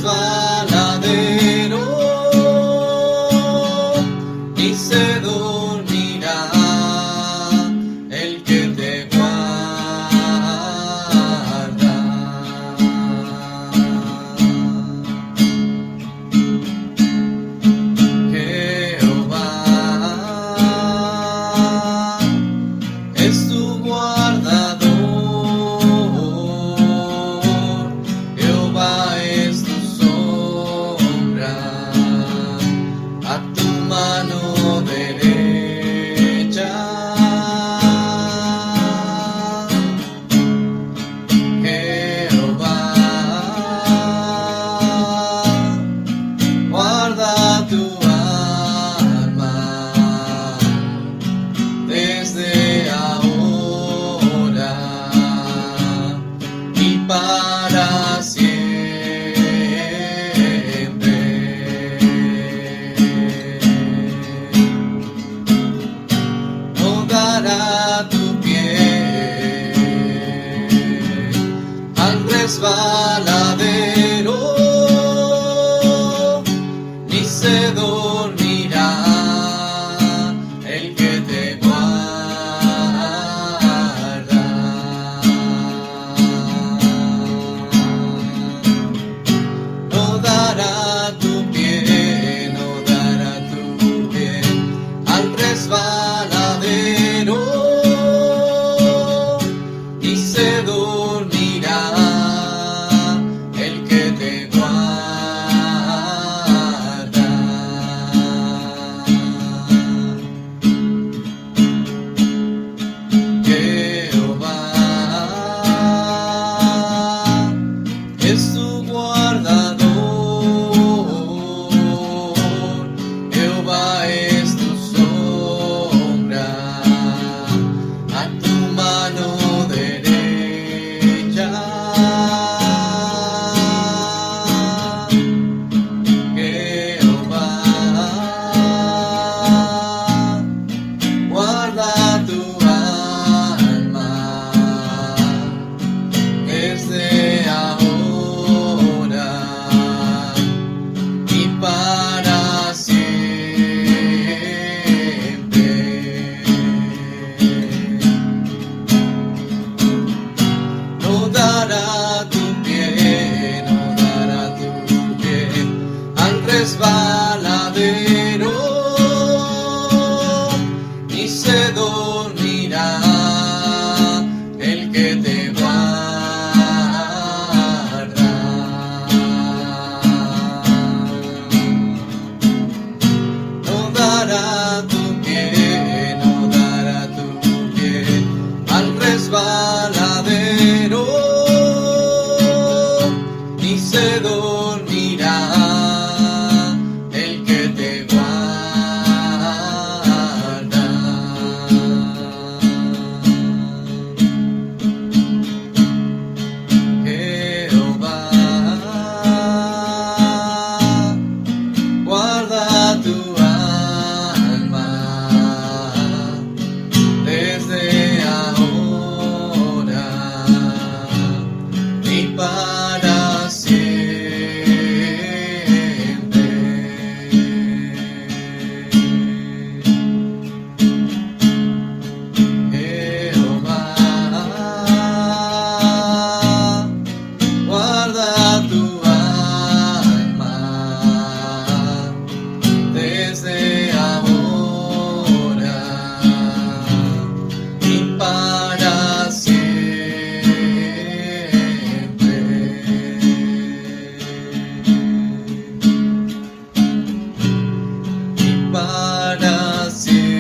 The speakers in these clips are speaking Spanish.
resbaladero, ni se dormirá el que te guarda. Jehová es tu guardador, Jehová es tu sombra a tu mano derecha. Jehová guarda tu alma desde ahora y para siempre. No dará tu pie al resbaladero, ni se dormirá el que te guarda. No dará tu pie, no dará tu pie al resbaladero, ni se dormirá el que te guarda. Jehová es tu guardador, Jehová es tu sombra a tu mano derecha. Jehová guarda tu alma desde ahora y para siempre. No dará tu pie, no dará tu pie al resbaladero, ni se dormirá el que te guarda. No dará tu pie, no dará tu pie al resbaladero, ni se dormirá el que te guarda. Jehová guarda tu alma desde ahora y para siempre. Jehová guarda tu alma desde ahora y para siempre. Y para siempre.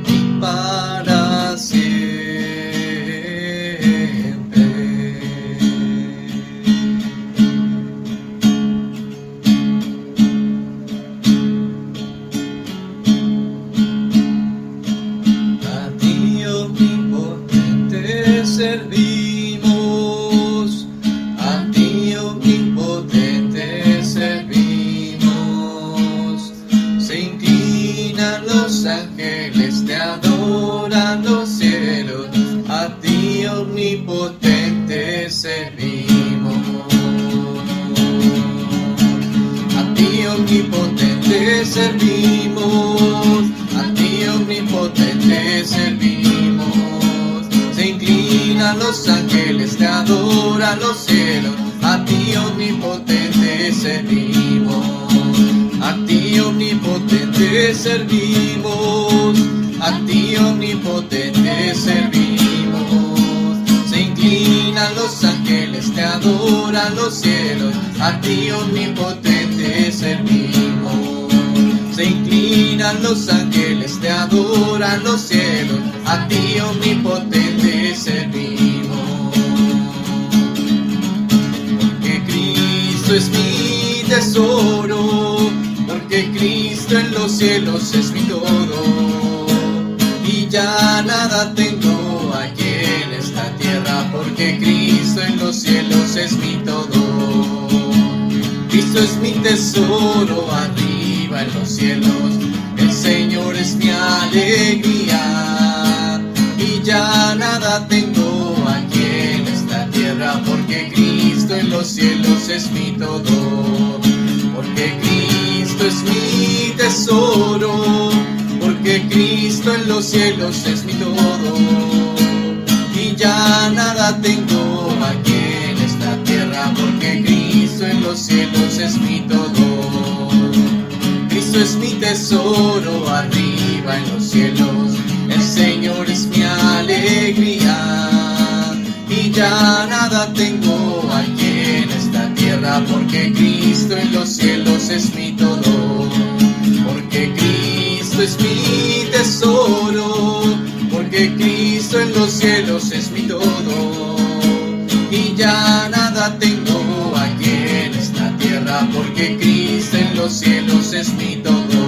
Y para siempre. A ti, omnipotente, servimos. A ti, omnipotente, servimos. Se inclinan los ángeles, te adoran. omnipotente servimos. A ti omnipotente servimos. A ti omnipotente servimos. Se inclinan los ángeles, te adoran los cielos. A ti omnipotente servimos. A ti omnipotente servimos. A ti omnipotente servimos. Se inclinan los ángeles, te adoran los cielos. A ti omnipotente servimos. Se inclinan los ángeles, te adoran los cielos. A ti omnipotente servimos. Porque Cristo es mi tesoro. Porque Cristo en los cielos es mi todo. Y ya nada tengo aquí en esta tierra. Porque Cristo en los cielos es mi todo. Cristo es mi tesoro arriba en los cielos. El Señor es mi alegría. Y ya nada tengo aquí en esta tierra. Porque Cristo en los cielos es mi todo. Porque Cristo es mi tesoro. Porque Cristo en los cielos es mi todo. Y ya nada tengo aquí en esta tierra. Porque Cristo en los cielos es mi todo. Cristo es mi tesoro arriba en los cielos. El Señor es mi alegría. Y ya nada tengo aquí en esta tierra. Porque Cristo en los cielos es mi todo. Porque Cristo es mi tesoro. Porque Cristo en los cielos es mi todo. Y ya nada tengo aquí en esta tierra. Porque Cristo en los cielos es mi todo.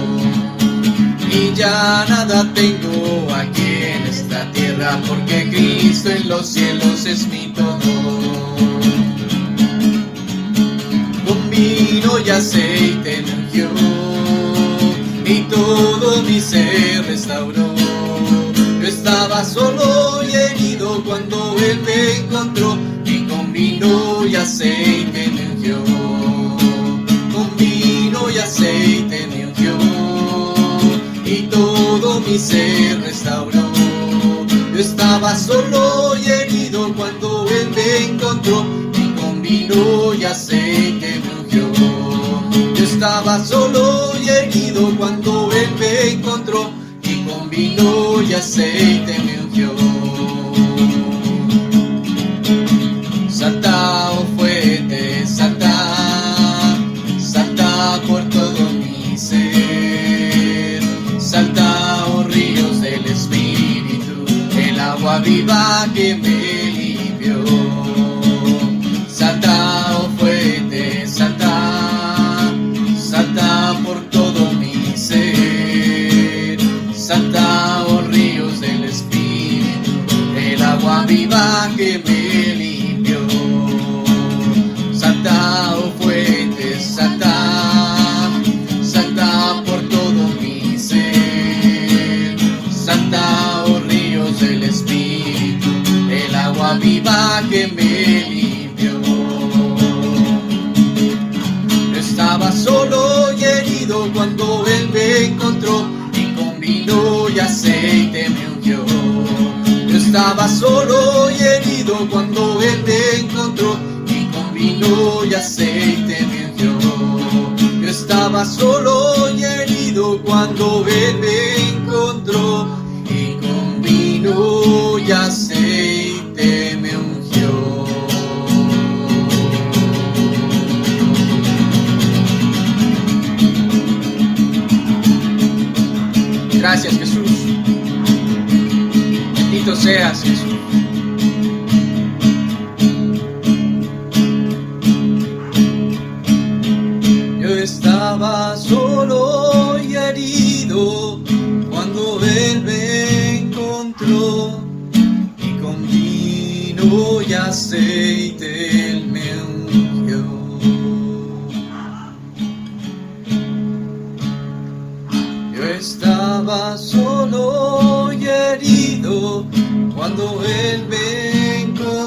Y ya nada tengo aquí en esta tierra. Porque Cristo en los cielos es mi todo. Con vino y aceite me ungió. Y todo mi ser restauró. Yo estaba solo y herido cuando Él me encontró. Y con vino y aceite me ungió. Con vino y aceite me ungió. Y todo mi ser restauró. Yo estaba solo y herido cuando Él me encontró. Y con vino y aceite me ungió. Yo estaba solo y herido cuando Él me encontró. Y con vino y aceite me ungió. Salta, oh fuerte, salta, salta por todo mi ser. Salta, oh ríos del Espíritu, el agua viva que me limpió. Salta, oh fuerte, salta, salta por todo mi ser. Salta, oh ríos del Espíritu, el agua viva que me limpió. Salta, oh fuentes, salta, salta por todo mi ser. Salta, oh ríos del Espíritu, el agua viva que me limpió. Yo estaba solo y herido cuando Él me encontró. Vino y aceite me ungió. Yo estaba solo y herido cuando Él me encontró. Y con vino y aceite me ungió. Yo estaba solo y herido cuando Él me encontró. Y con vino y aceite me ungió. Gracias, Jesús. Bendito seas, Jesús. Yo estaba solo y herido cuando Él me encontró. Y con vino y aceite Él me ungió. Yo estaba solo y herido cuando Él me encontró.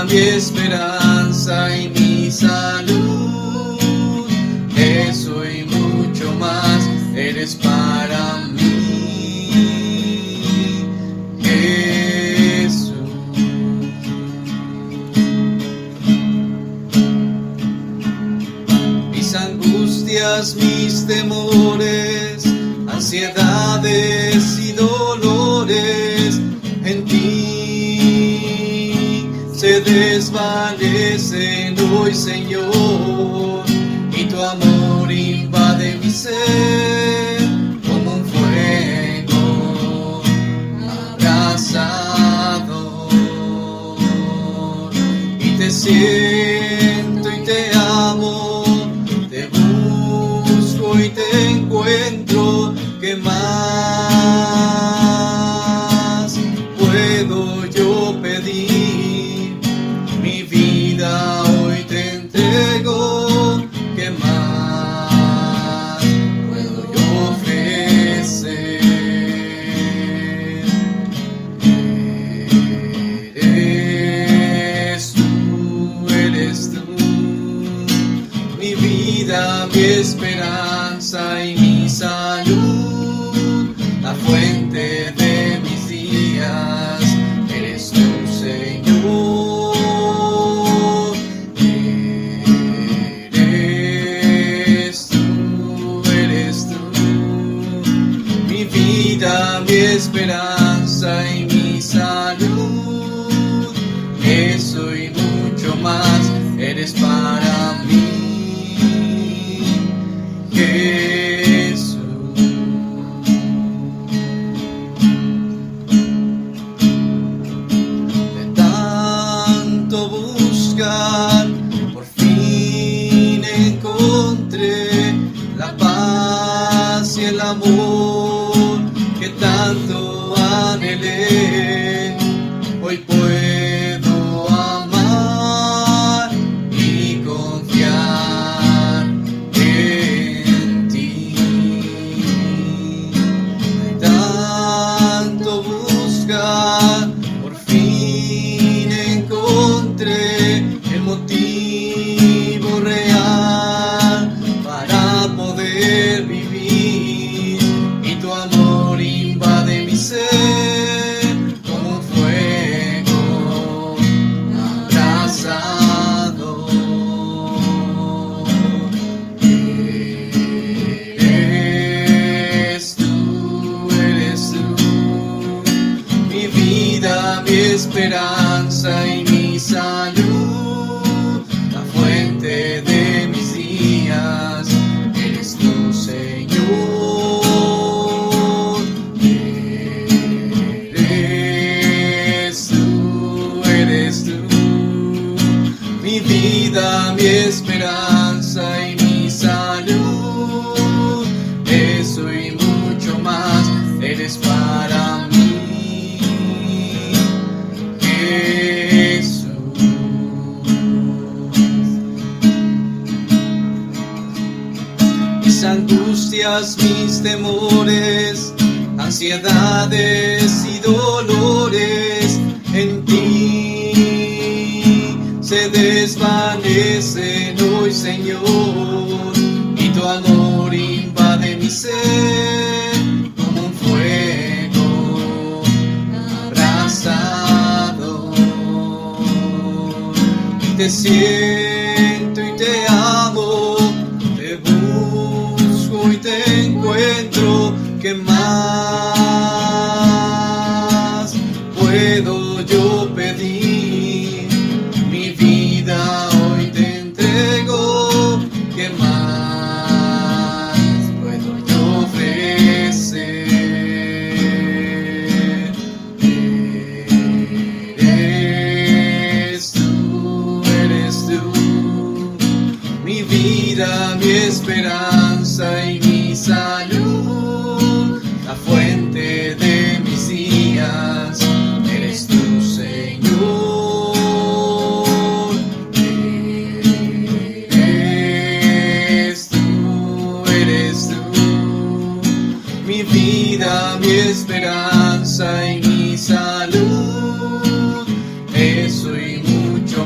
vida, mi esperanza y mi salud. Eso y mucho más eres para mí, Jesús. Mis angustias, mis temores, ansiedades y dolores en ti se desvanecen hoy, Señor, y tu amor invade mi ser como un fuego abrasador. Y te siento y te amo, te busco y te encuentro. ¿Qué más puedo yo pedir? Mi vida hoy te entrego. ¿Qué más puedo yo ofrecer? Eres tú, mi vida, mi esperanza y mi salud, la fuente de mis días, eres tú, Señor. Eres tú, mi vida, mi esperanza y mi salud. Eso y mucho más eres para mí, Jesús. De tanto buscar, por fin encontré la paz y el amor que tanto anhelé. Hoy puedo amar y confiar en ti. De tanto buscar, por fin encontré el motivo real para poder vivir, y tu amor invade mi ser como un fuego abrasador. Eres tú, mi vida, mi esperanza y mi salud, la fuente de mis días, eres tú, Señor. Eres tú, mi vida, mi esperanza y mi salud. Eso y mucho más eres para mí, Jesús. Mis angustias, mis temores, ansiedades y dolores en ti se desvanecen hoy, Señor, y tu amor invade mi ser como un fuego abrasador. Y te siento y te amo, te busco y te encuentro. ¿Qué más puedo yo pedir? Mi vida hoy te entrego. ¿Qué más puedo yo ofrecer? Eres tú, mi vida, mi esperanza y mi salud, la fuente de mis días, eres tú, Señor. Eres tú, mi vida, mi esperanza y mi salud, eso y mucho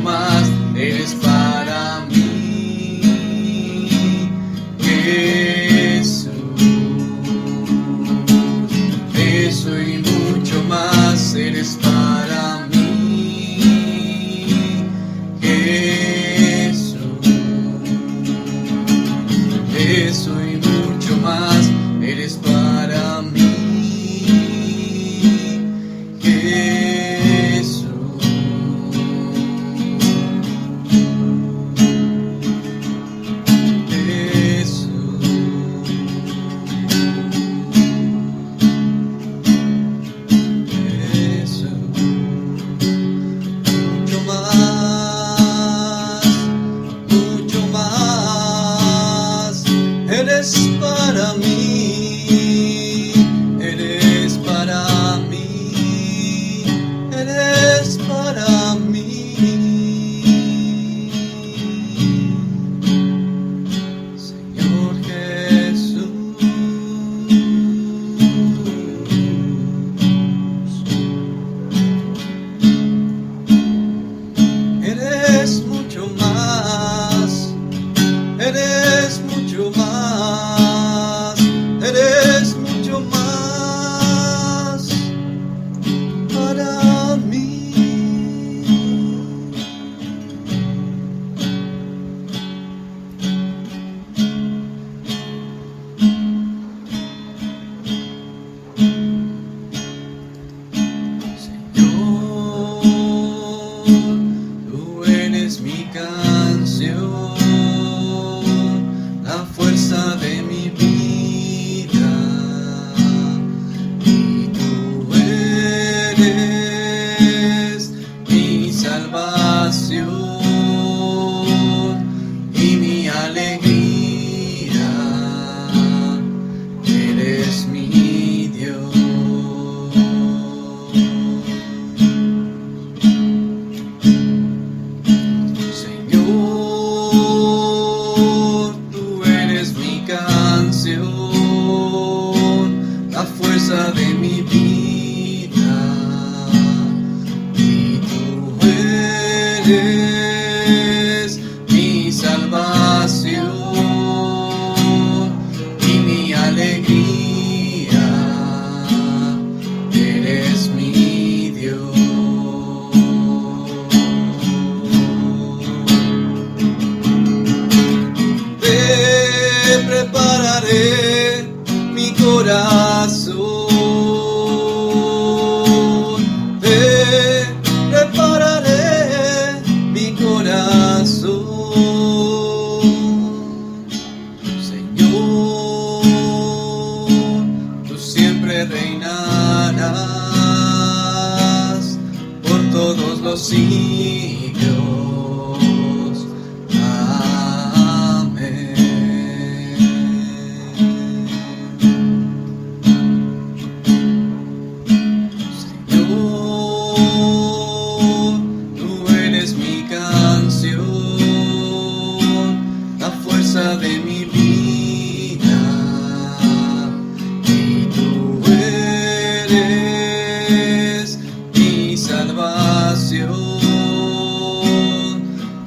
eres mi salvación y mi alegría, eres mi Dios. Te prepararé mi corazón, te prepararé mi corazón, Señor, tú siempre reinarás por todos los siglos. Amén. Señor, tú eres mi canción, la fuerza de mi vida, y tú eres mi salvación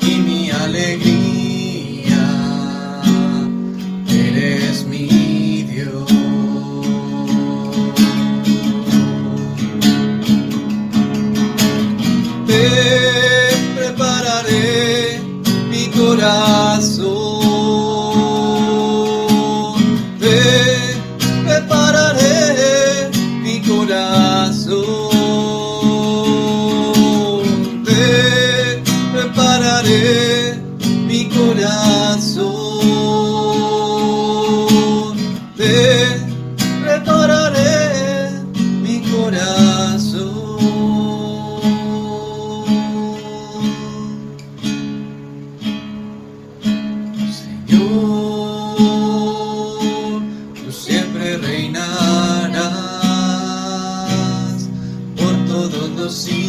y mi alegría, eres mi Dios. Te prepararé mi corazón, te prepararé mi corazón, te prepararé mi corazón, te prepararé mi corazón. Señor, tú siempre reinarás por todos los siglos.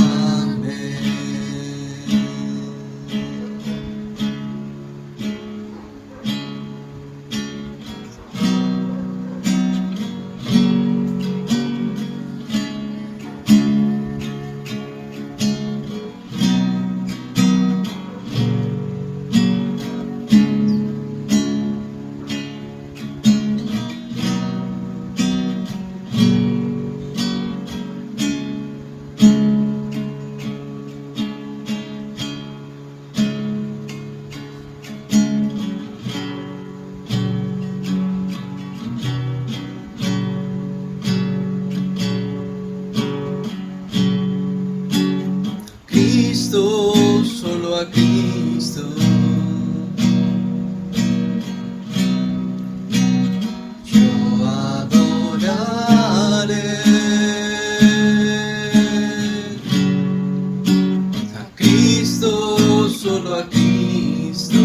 Amén. Cristo, solo a Cristo. Yo adoraré a Cristo, solo a Cristo.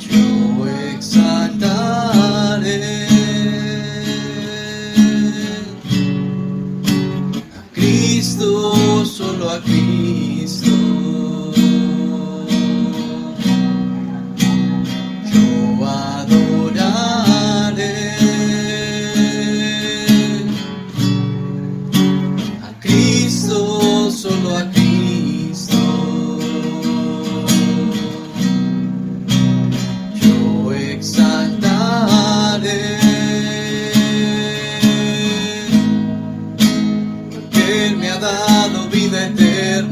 Yo exaltaré Cristo, solo a Cristo. Yo adoraré a Cristo, solo a Cristo. Yo exaltaré Él me ha dado vida eterna.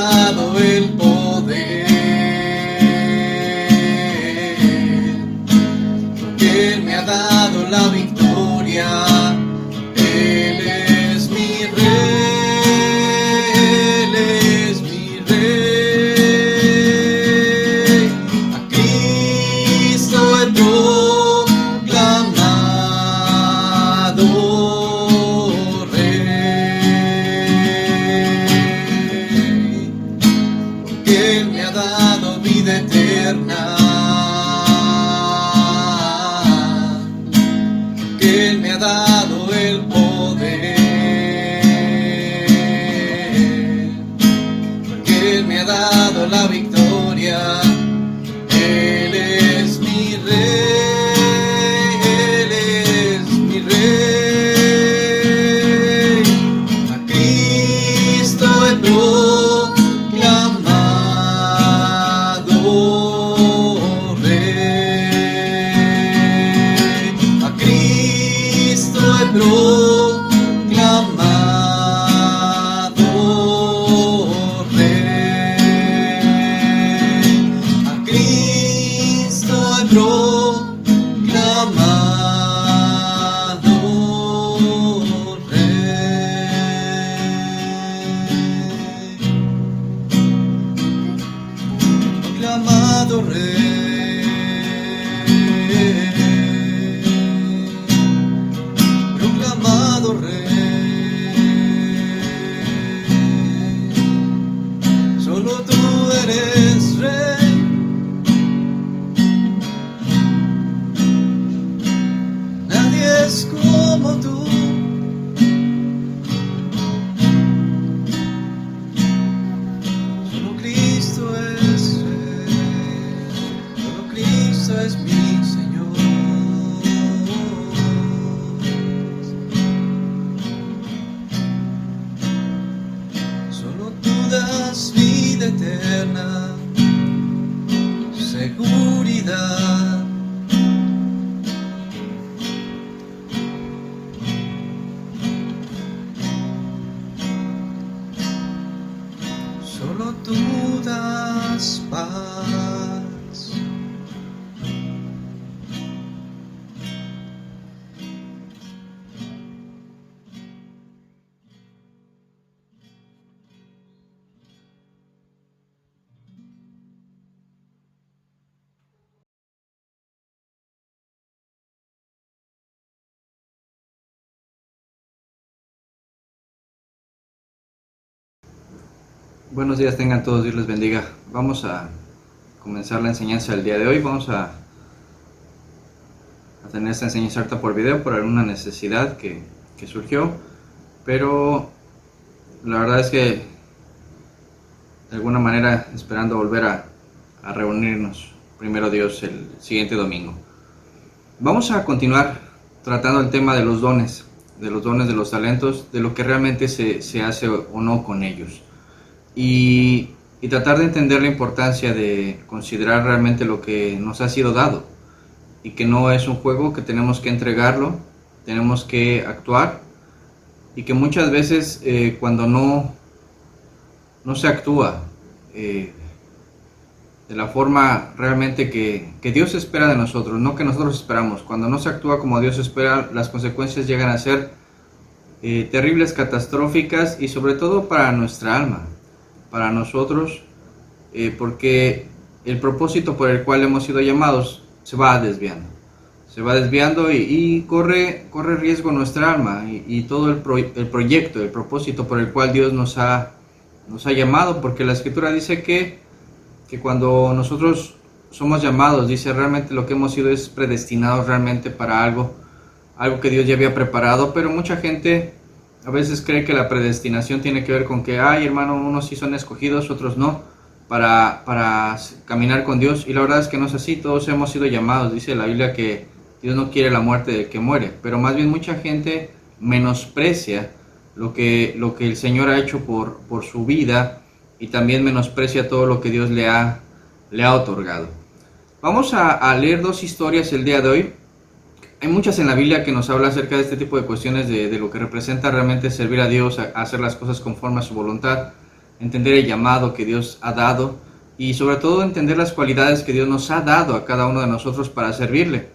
dado el poder, porque Él me ha dado la victoria. Él es mi rey, Él es mi rey. A Cristo he proclamado rey, porque Él me ha dado vida eterna. Él me ha dado el poder, porque Él me ha dado la victoria. Él es mi rey, Él es mi rey. A Cristo he proclamado rey. A Cristo he proclamado rey. A Cristo he proclamado rey. Proclamado rey. Solo tú eres rey. Nadie es como tú. Solo Cristo es rey. Solo Cristo es mi Señor. Solo tú das vida eterna, seguridad. Solo tú das paz. Buenos días tengan todos, Dios les bendiga. Vamos a comenzar la enseñanza del día de hoy. Vamos a tener esta enseñanza ahorita por video por alguna necesidad que surgió, pero la verdad es que de alguna manera esperando volver a reunirnos, primero Dios, el siguiente domingo. Vamos a continuar tratando el tema de los dones, de los talentos, de lo que realmente se hace o no con ellos. Y tratar de entender la importancia de considerar realmente lo que nos ha sido dado y que no es un juego, que tenemos que entregarlo, tenemos que actuar, y que muchas veces cuando no se actúa de la forma realmente que Dios espera de nosotros, no que nosotros esperamos, cuando no se actúa como Dios espera, las consecuencias llegan a ser terribles, catastróficas, y sobre todo para nuestra alma, para nosotros, porque el propósito por el cual hemos sido llamados se va desviando y corre riesgo nuestra alma y todo el proyecto, el propósito por el cual Dios nos ha llamado, porque la Escritura dice que cuando nosotros somos llamados, dice, realmente lo que hemos sido es predestinados realmente para algo que Dios ya había preparado. Pero mucha gente a veces cree que la predestinación tiene que ver con que, ay hermano, unos sí son escogidos, otros no, para caminar con Dios, y la verdad es que no es así. Todos hemos sido llamados. Dice la Biblia que Dios no quiere la muerte del que muere, pero más bien mucha gente menosprecia lo que el Señor ha hecho por su vida, y también menosprecia todo lo que Dios le ha otorgado. Vamos a leer dos historias el día de hoy. Hay muchas en la Biblia que nos habla acerca de este tipo de cuestiones, de lo que representa realmente servir a Dios, a hacer las cosas conforme a su voluntad. entender el llamado que Dios ha dado y sobre todo entender las cualidades que Dios nos ha dado a cada uno de nosotros para servirle.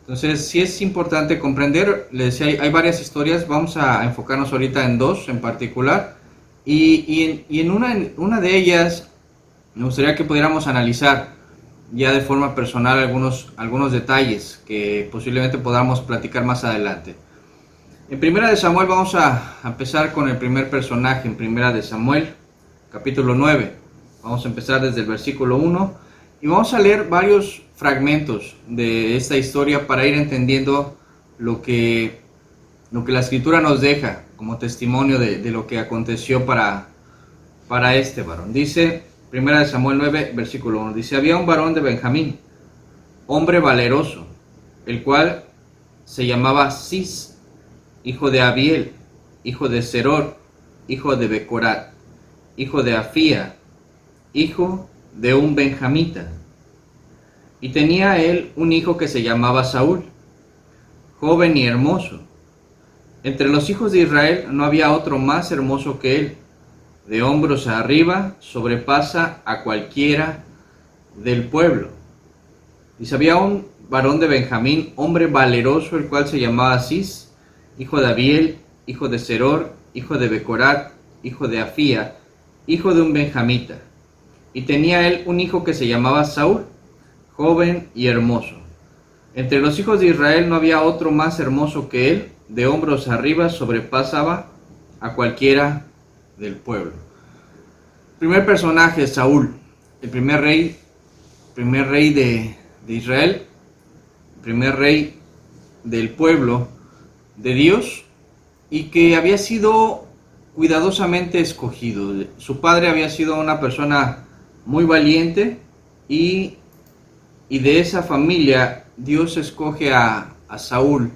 Entonces sí es importante comprender, les decía, hay varias historias, vamos a enfocarnos ahorita en dos en particular y en una de ellas me gustaría que pudiéramos analizar ya de forma personal algunos detalles que posiblemente podamos platicar más adelante. En Primera de Samuel vamos a empezar con el primer personaje, en Primera de Samuel, capítulo 9. Vamos a empezar desde el versículo 1 y vamos a leer varios fragmentos de esta historia para ir entendiendo lo que la Escritura nos deja como testimonio de lo que aconteció para este varón. Dice Primera de Samuel 9, versículo 1, dice: había un varón de Benjamín, hombre valeroso, el cual se llamaba Cis, hijo de Abiel, hijo de Seror, hijo de Becorat, hijo de Afía, hijo de un benjamita. Y tenía él un hijo que se llamaba Saúl, joven y hermoso. Entre los hijos de Israel no había otro más hermoso que él. De hombros arriba sobrepasa a cualquiera del pueblo. Dice: había un varón de Benjamín, hombre valeroso, el cual se llamaba Cis, hijo de Abiel, hijo de Seror, hijo de Becorat, hijo de Afía, hijo de un benjamita. Y tenía él un hijo que se llamaba Saúl, joven y hermoso. Entre los hijos de Israel no había otro más hermoso que él. De hombros arriba sobrepasaba a cualquiera del pueblo. Primer personaje, Saúl, el primer rey de Israel, primer rey del pueblo de Dios, y que había sido cuidadosamente escogido. Su padre había sido una persona muy valiente y de esa familia Dios escoge a Saúl,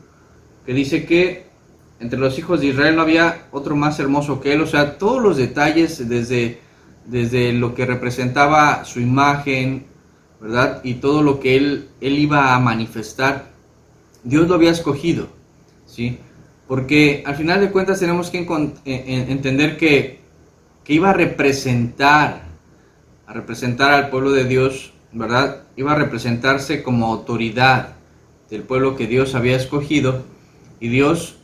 que dice que entre los hijos de Israel no había otro más hermoso que él. O sea, todos los detalles desde lo que representaba su imagen, ¿verdad? Y todo lo que él iba a manifestar, Dios lo había escogido, ¿sí? Porque al final de cuentas tenemos que entender que iba a representar al pueblo de Dios, ¿verdad? Iba a representarse como autoridad del pueblo que Dios había escogido, y Dios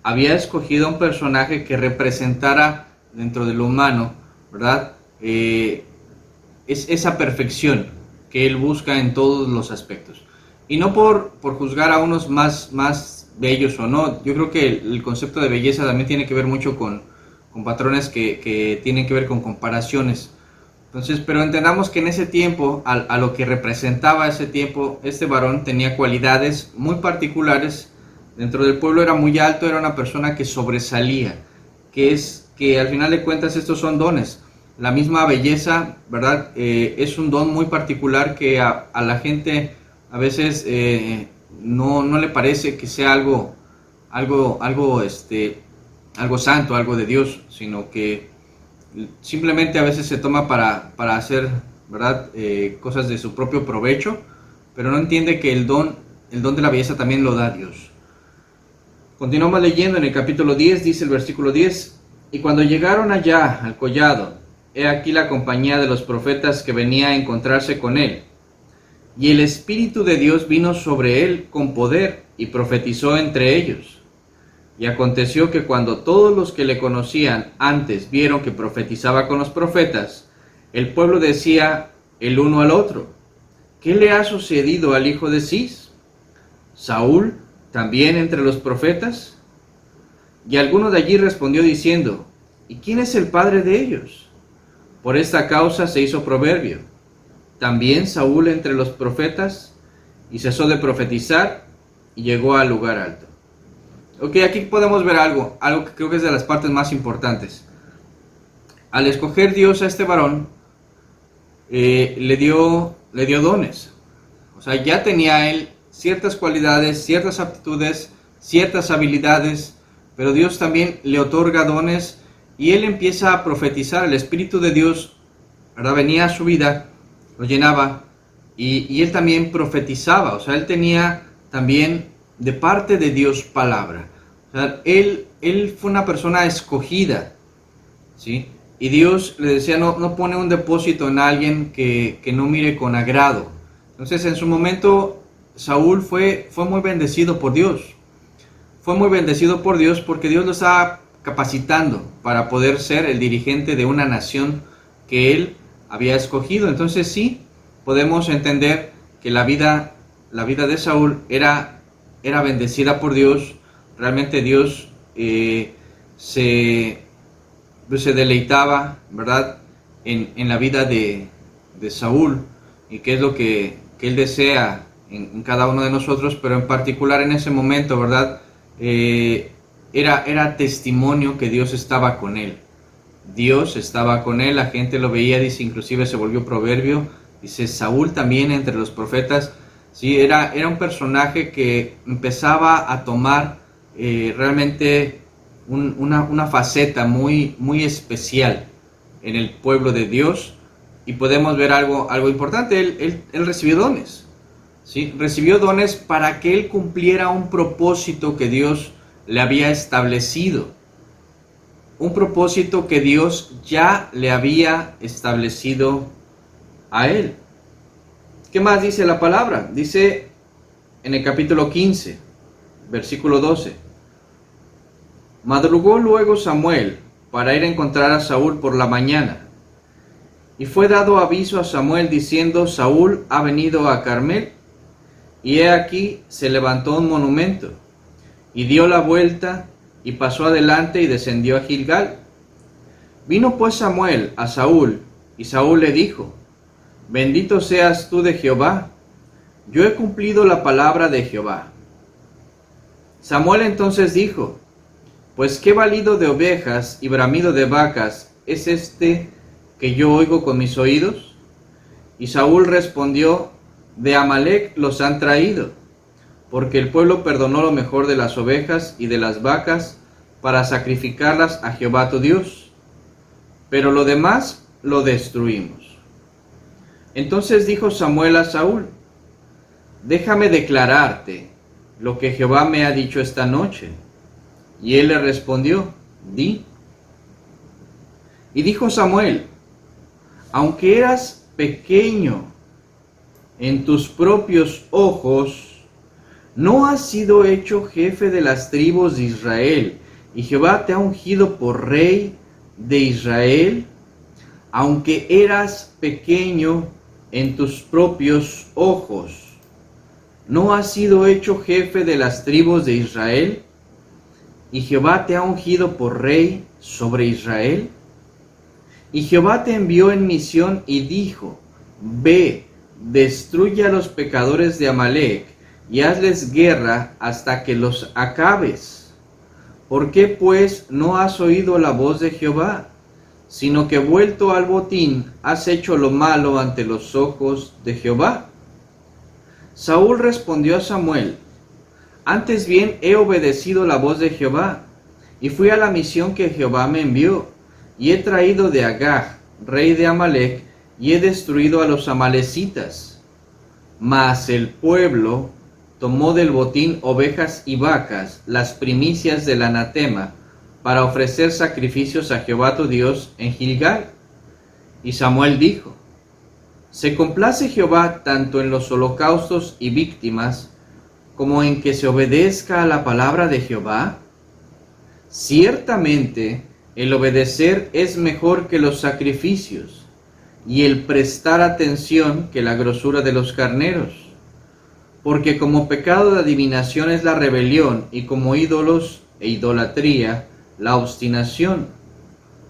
había escogido a un personaje que representara dentro de lo humano, ¿verdad? Es esa perfección que Él busca en todos los aspectos. Y no por juzgar a unos más bellos o no. Yo creo que el concepto de belleza también tiene que ver mucho con patrones que tienen que ver con comparaciones. Entonces, pero entendamos que en ese tiempo, a lo que representaba ese tiempo, este varón tenía cualidades muy particulares. Dentro del pueblo era muy alto, era una persona que sobresalía, que al final de cuentas estos son dones. La misma belleza, ¿verdad? Es un don muy particular que a la gente a veces no le parece que sea algo santo, algo de Dios, sino que simplemente a veces se toma para hacer, ¿verdad? Cosas de su propio provecho, pero no entiende que el don de la belleza también lo da Dios. Continuamos leyendo en el capítulo 10, dice el versículo 10: y cuando llegaron allá al collado, he aquí la compañía de los profetas que venía a encontrarse con él. Y el Espíritu de Dios vino sobre él con poder, y profetizó entre ellos. Y aconteció que cuando todos los que le conocían antes vieron que profetizaba con los profetas, el pueblo decía el uno al otro: ¿qué le ha sucedido al hijo de Cis? ¿Saúl también entre los profetas? Y alguno de allí respondió diciendo: ¿y quién es el padre de ellos? Por esta causa se hizo proverbio: también Saúl entre los profetas, y cesó de profetizar y llegó al lugar alto. Ok, aquí podemos ver algo que creo que es de las partes más importantes. Al escoger Dios a este varón, le dio dones. O sea, ya tenía él ciertas cualidades, ciertas aptitudes, ciertas habilidades, pero Dios también le otorga dones y él empieza a profetizar. El Espíritu de Dios, ¿verdad?, venía a su vida, lo llenaba y él también profetizaba. O sea, él tenía también de parte de Dios palabra. O sea, él fue una persona escogida, ¿sí? Y Dios le decía, no pone un depósito en alguien que no mire con agrado. Entonces en su momento Saúl fue muy bendecido por Dios. Fue muy bendecido por Dios porque Dios lo estaba capacitando para poder ser el dirigente de una nación que él había escogido. Entonces sí, podemos entender que la vida de Saúl era bendecida por Dios. Realmente Dios se deleitaba, ¿verdad?, en la vida de Saúl, y qué es lo que él desea en cada uno de nosotros, pero en particular en ese momento, ¿verdad?, era testimonio que Dios estaba con él. Dios estaba con él, la gente lo veía, dice, inclusive se volvió proverbio, dice, Saúl también entre los profetas, sí, era un personaje que empezaba a tomar realmente una faceta muy especial en el pueblo de Dios. Y podemos ver algo importante. Él recibió dones, ¿sí? Recibió dones para que él cumpliera un propósito que Dios le había establecido, un propósito que Dios ya le había establecido a él. ¿Qué más dice la palabra? Dice en el capítulo 15, versículo 12. Madrugó luego Samuel para ir a encontrar a Saúl por la mañana. Y fue dado aviso a Samuel diciendo, Saúl ha venido a Carmel. Y he aquí se levantó un monumento, y dio la vuelta, y pasó adelante y descendió a Gilgal. Vino pues Samuel a Saúl, y Saúl le dijo, bendito seas tú de Jehová, yo he cumplido la palabra de Jehová. Samuel entonces dijo, pues qué balido de ovejas y bramido de vacas es este que yo oigo con mis oídos. Y Saúl respondió, de Amalec los han traído, porque el pueblo perdonó lo mejor de las ovejas y de las vacas para sacrificarlas a Jehová tu Dios, pero lo demás lo destruimos. Entonces dijo Samuel a Saúl, déjame declararte lo que Jehová me ha dicho esta noche. Y él le respondió, di. Y dijo Samuel, aunque eras pequeño en tus propios ojos, no has sido hecho jefe de las tribus de Israel, y Jehová te ha ungido por rey de Israel. Aunque eras pequeño en tus propios ojos, ¿no has sido hecho jefe de las tribus de Israel? Y Jehová te ha ungido por rey sobre Israel. Y Jehová te envió en misión y dijo, ve, destruye a los pecadores de Amalec y hazles guerra hasta que los acabes. ¿Por qué pues no has oído la voz de Jehová, sino que vuelto al botín has hecho lo malo ante los ojos de Jehová? Saúl respondió a Samuel, antes bien he obedecido la voz de Jehová, y fui a la misión que Jehová me envió, y he traído de Agag, rey de Amalec, y he destruido a los amalecitas. Mas el pueblo tomó del botín ovejas y vacas, las primicias del anatema, para ofrecer sacrificios a Jehová tu Dios en Gilgal. Y Samuel dijo, ¿se complace Jehová tanto en los holocaustos y víctimas, como en que se obedezca a la palabra de Jehová? Ciertamente, el obedecer es mejor que los sacrificios, y el prestar atención que la grosura de los carneros. Porque como pecado de adivinación es la rebelión, y como ídolos e idolatría, la obstinación.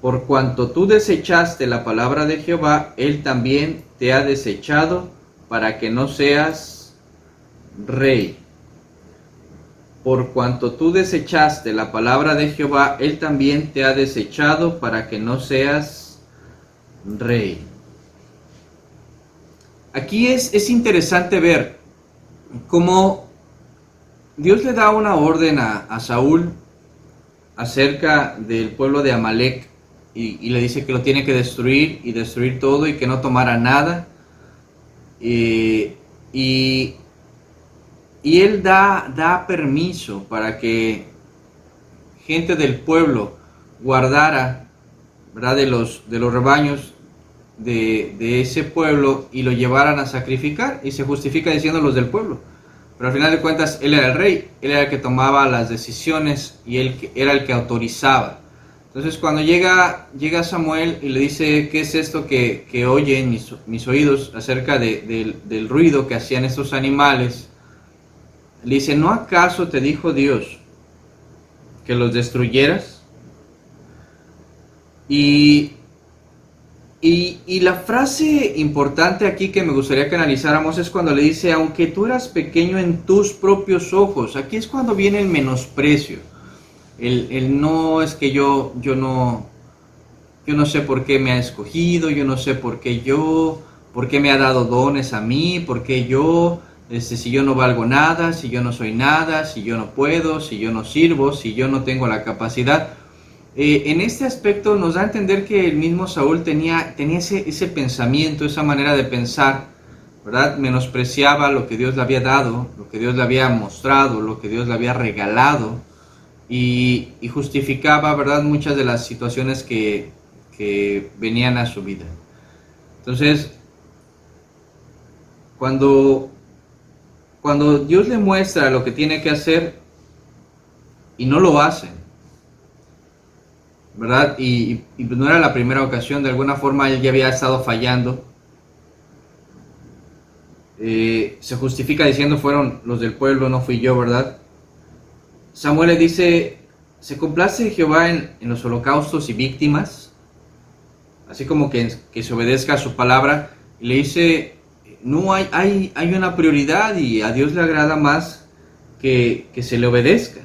Por cuanto tú desechaste la palabra de Jehová, él también te ha desechado para que no seas rey. Por cuanto tú desechaste la palabra de Jehová, él también te ha desechado para que no seas rey. Aquí es interesante ver cómo Dios le da una orden a Saúl acerca del pueblo de Amalec y le dice que lo tiene que destruir y destruir todo y que no tomara nada. Y él da permiso para que gente del pueblo guardara ¿verdad?, de los rebaños de ese pueblo y lo llevaran a sacrificar, y se justifica diciendo los del pueblo. Pero al final de cuentas él era el rey, él era el que tomaba las decisiones y él era el que autorizaba. Entonces cuando llega Samuel y le dice: ¿qué es esto que oyen mis oídos acerca del ruido que hacían estos animales? Le dice: ¿no acaso te dijo Dios que los destruyeras? Y la frase importante aquí que me gustaría que analizáramos es cuando le dice: aunque tú eras pequeño en tus propios ojos. Aquí es cuando viene el menosprecio. El no, es que yo no sé por qué me ha escogido, yo no sé por qué me ha dado dones a mí, por qué yo, si yo no valgo nada, si yo no soy nada, si yo no puedo, si yo no sirvo, si yo no tengo la capacidad. En este aspecto nos da a entender que el mismo Saúl tenía ese pensamiento, esa manera de pensar, ¿verdad? Menospreciaba lo que Dios le había dado, lo que Dios le había mostrado, lo que Dios le había regalado, y justificaba, ¿verdad?, muchas de las situaciones que venían a su vida. Entonces, cuando Dios le muestra lo que tiene que hacer y no lo hace, ¿verdad? Y no era la primera ocasión, de alguna forma él ya había estado fallando. Se justifica diciendo: fueron los del pueblo, no fui yo, ¿verdad? Samuel le dice: ¿se complace Jehová en los holocaustos y víctimas? Así como que se obedezca a su palabra. Y le dice: no, hay una prioridad, y a Dios le agrada más que se le obedezca.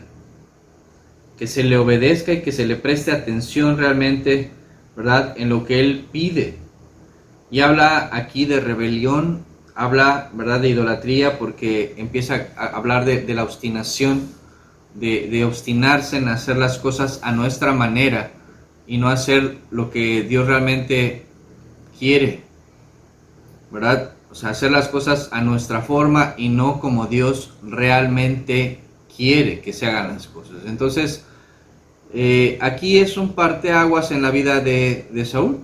Que se le obedezca y que se le preste atención realmente, ¿verdad?, en lo que Él pide. Y habla aquí de rebelión, habla, ¿verdad?, de idolatría, porque empieza a hablar de la obstinación, de obstinarse en hacer las cosas a nuestra manera y no hacer lo que Dios realmente quiere, ¿verdad? O sea, hacer las cosas a nuestra forma y no como Dios realmente quiere que se hagan las cosas. Entonces, aquí es un parteaguas en la vida de Saúl,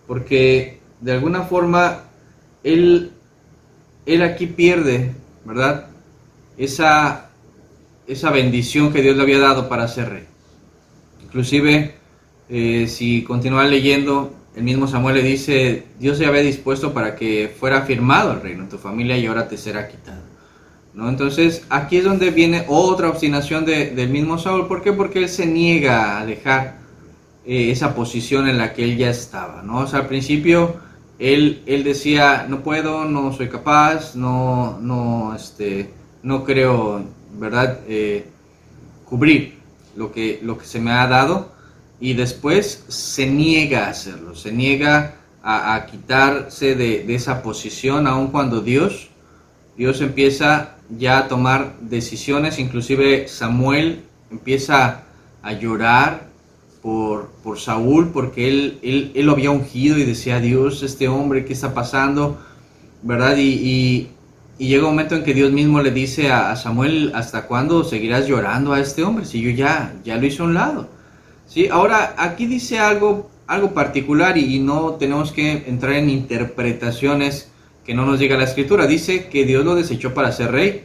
porque de alguna forma él aquí pierde, ¿verdad?, esa bendición que Dios le había dado para ser rey. Inclusive, si continúa leyendo, el mismo Samuel le dice: Dios se había dispuesto para que fuera firmado el reino en tu familia y ahora te será quitado, ¿no? Entonces aquí es donde viene otra obstinación del mismo Saúl. ¿Por qué? Porque él se niega a dejar esa posición en la que él ya estaba, ¿no? O sea, al principio él decía: no puedo, no soy capaz, no creo, ¿verdad?, cubrir lo que se me ha dado. Y después se niega a hacerlo, se niega a quitarse de esa posición, aun cuando Dios empieza ya a tomar decisiones. Inclusive Samuel empieza a llorar por Saúl, porque él lo había ungido y decía: Dios, este hombre, ¿qué está pasando?, ¿verdad? Y llega un momento en que Dios mismo le dice a Samuel: ¿hasta cuándo seguirás llorando a este hombre si yo ya lo hice a un lado? ¿Sí? Ahora, aquí dice algo particular, y no tenemos que entrar en interpretaciones que no nos diga la Escritura. Dice que Dios lo desechó para ser rey,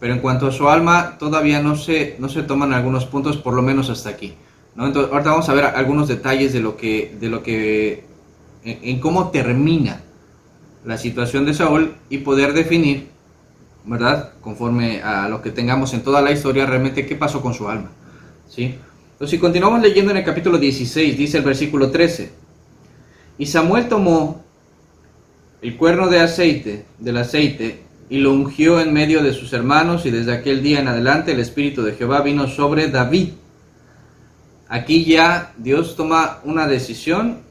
pero en cuanto a su alma todavía no se toman algunos puntos, por lo menos hasta aquí, ¿no? Entonces, ahorita vamos a ver algunos detalles en cómo termina la situación de Saúl y poder definir, ¿verdad?, conforme a lo que tengamos en toda la historia, realmente qué pasó con su alma, ¿sí? Entonces, si continuamos leyendo en el capítulo 16, dice el versículo 13: y Samuel tomó el cuerno del aceite, y lo ungió en medio de sus hermanos, y desde aquel día en adelante el Espíritu de Jehová vino sobre David. Aquí ya Dios toma una decisión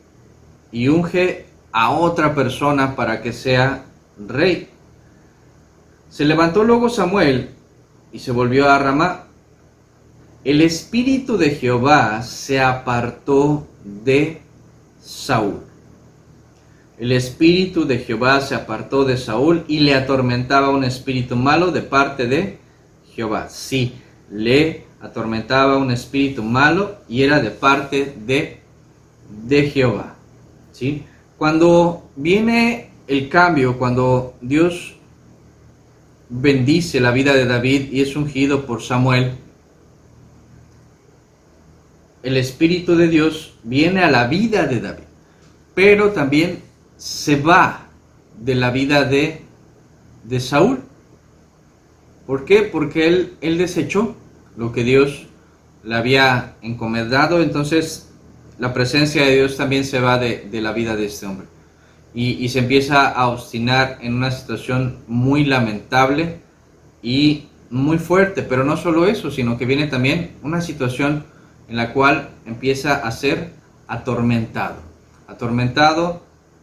y unge a otra persona para que sea rey. Se levantó luego Samuel y se volvió a Ramá. El Espíritu de Jehová se apartó de Saúl. El Espíritu de Jehová se apartó de Saúl y le atormentaba un espíritu malo de parte de Jehová. Sí, le atormentaba un espíritu malo y era de parte de de Jehová. ¿Sí? Cuando viene el cambio, cuando Dios bendice la vida de David y es ungido por Samuel, el Espíritu de Dios viene a la vida de David, pero también se va de la vida de Saúl. ¿Por qué? Porque él desechó lo que Dios le había encomendado. Entonces la presencia de Dios también se va de la vida de este hombre y se empieza a obstinar en una situación muy lamentable y muy fuerte. Pero no solo eso, sino que viene también una situación en la cual empieza a ser atormentado,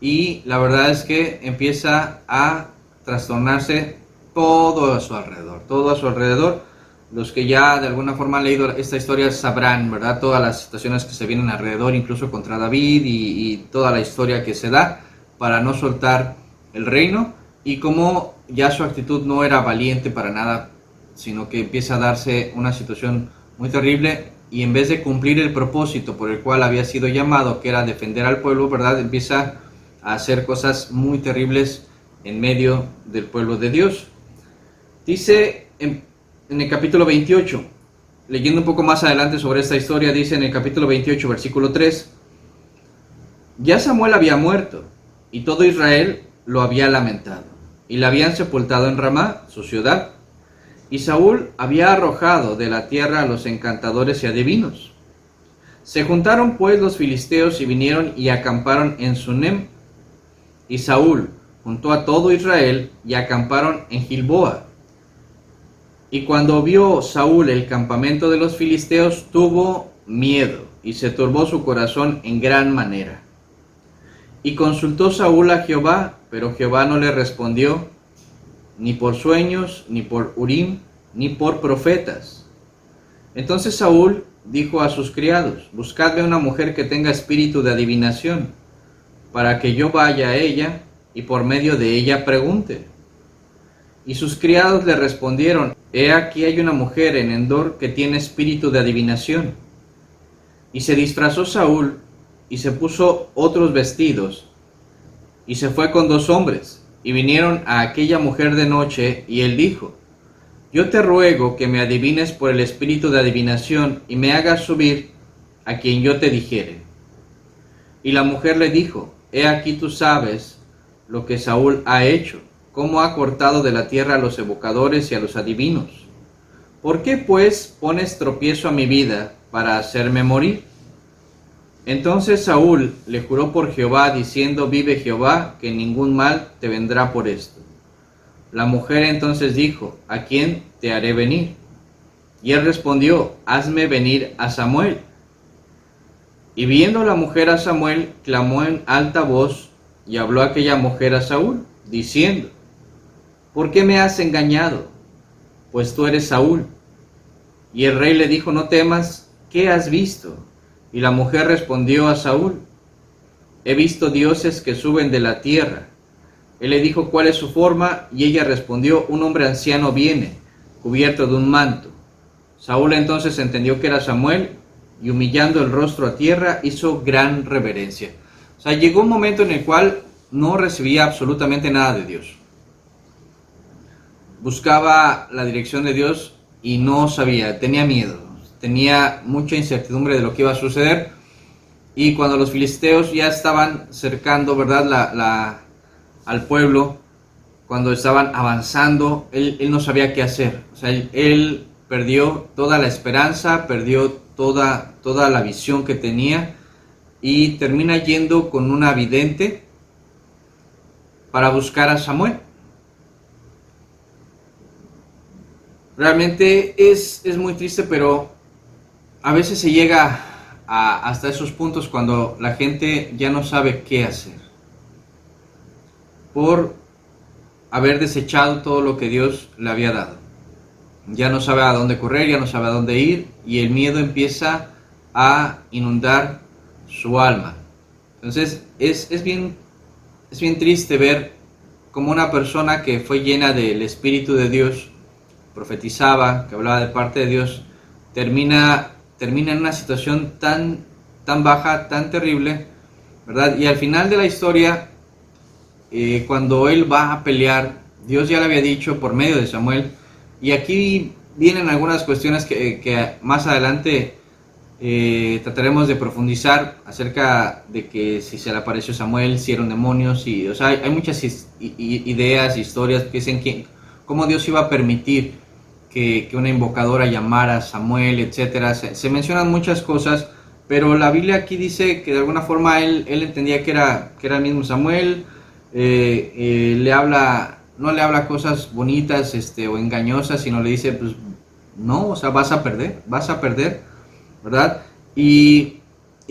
y la verdad es que empieza a trastornarse todo a su alrededor. Los que ya de alguna forma han leído esta historia sabrán, ¿verdad?, todas las situaciones que se vienen alrededor, incluso contra David y toda la historia que se da para no soltar el reino, y cómo ya su actitud no era valiente para nada, sino que empieza a darse una situación muy terrible, y en vez de cumplir el propósito por el cual había sido llamado, que era defender al pueblo, ¿verdad?, empieza a hacer cosas muy terribles en medio del pueblo de Dios. Dice en el capítulo 28, leyendo un poco más adelante sobre esta historia, dice en el capítulo 28, versículo 3, ya Samuel había muerto, y todo Israel lo había lamentado, y la habían sepultado en Ramá, su ciudad. Y Saúl había arrojado de la tierra a los encantadores y adivinos. Se juntaron pues los filisteos y vinieron y acamparon en Sunem. Y Saúl juntó a todo Israel y acamparon en Gilboa. Y cuando vio Saúl el campamento de los filisteos, tuvo miedo, y se turbó su corazón en gran manera. Y consultó Saúl a Jehová, pero Jehová no le respondió, ni por sueños, ni por Urim, ni por profetas. Entonces Saúl dijo a sus criados, buscadme una mujer que tenga espíritu de adivinación, para que yo vaya a ella, y por medio de ella pregunte. Y sus criados le respondieron, he aquí hay una mujer en Endor que tiene espíritu de adivinación. Y se disfrazó Saúl, y se puso otros vestidos, y se fue con 2 hombres, y vinieron a aquella mujer de noche, y él dijo, yo te ruego que me adivines por el espíritu de adivinación, y me hagas subir a quien yo te dijere. Y la mujer le dijo, he aquí tú sabes lo que Saúl ha hecho, cómo ha cortado de la tierra a los evocadores y a los adivinos. ¿Por qué pues pones tropiezo a mi vida para hacerme morir? Entonces Saúl le juró por Jehová, diciendo, vive Jehová, que ningún mal te vendrá por esto. La mujer entonces dijo, ¿a quién te haré venir? Y él respondió, hazme venir a Samuel. Y viendo la mujer a Samuel, clamó en alta voz, y habló aquella mujer a Saúl, diciendo, ¿por qué me has engañado? Pues tú eres Saúl. Y el rey le dijo, no temas, ¿qué has visto? Y la mujer respondió a Saúl, he visto dioses que suben de la tierra. Él le dijo, ¿cuál es su forma? Y ella respondió, un hombre anciano viene, cubierto de un manto. Saúl entonces entendió que era Samuel, y humillando el rostro a tierra, hizo gran reverencia. O sea, llegó un momento en el cual no recibía absolutamente nada de Dios. Buscaba la dirección de Dios y no sabía, tenía miedo. Tenía mucha incertidumbre de lo que iba a suceder, y cuando los filisteos ya estaban cercando, ¿verdad?, al pueblo, cuando estaban avanzando, él no sabía qué hacer. O sea, él perdió toda la esperanza, perdió toda la visión que tenía, y termina yendo con una vidente para buscar a Samuel. Realmente es muy triste, pero a veces se llega hasta esos puntos cuando la gente ya no sabe qué hacer, por haber desechado todo lo que Dios le había dado. Ya no sabe a dónde correr, ya no sabe a dónde ir, y el miedo empieza a inundar su alma. Entonces es bien triste ver cómo una persona que fue llena del Espíritu de Dios, profetizaba, que hablaba de parte de Dios, termina en una situación tan tan baja, tan terrible, ¿verdad? Y al final de la historia, cuando él va a pelear, Dios ya le había dicho por medio de Samuel, y aquí vienen algunas cuestiones que más adelante trataremos de profundizar acerca de que si se le apareció Samuel, si eran demonios, o sea, hay muchas ideas, historias que dicen cómo Dios iba a permitir que una invocadora llamara a Samuel, etcétera. Se mencionan muchas cosas, pero la Biblia aquí dice que de alguna forma él entendía que era el mismo Samuel. No le habla cosas bonitas o engañosas, sino le dice, pues no, o sea, vas a perder, ¿verdad? Y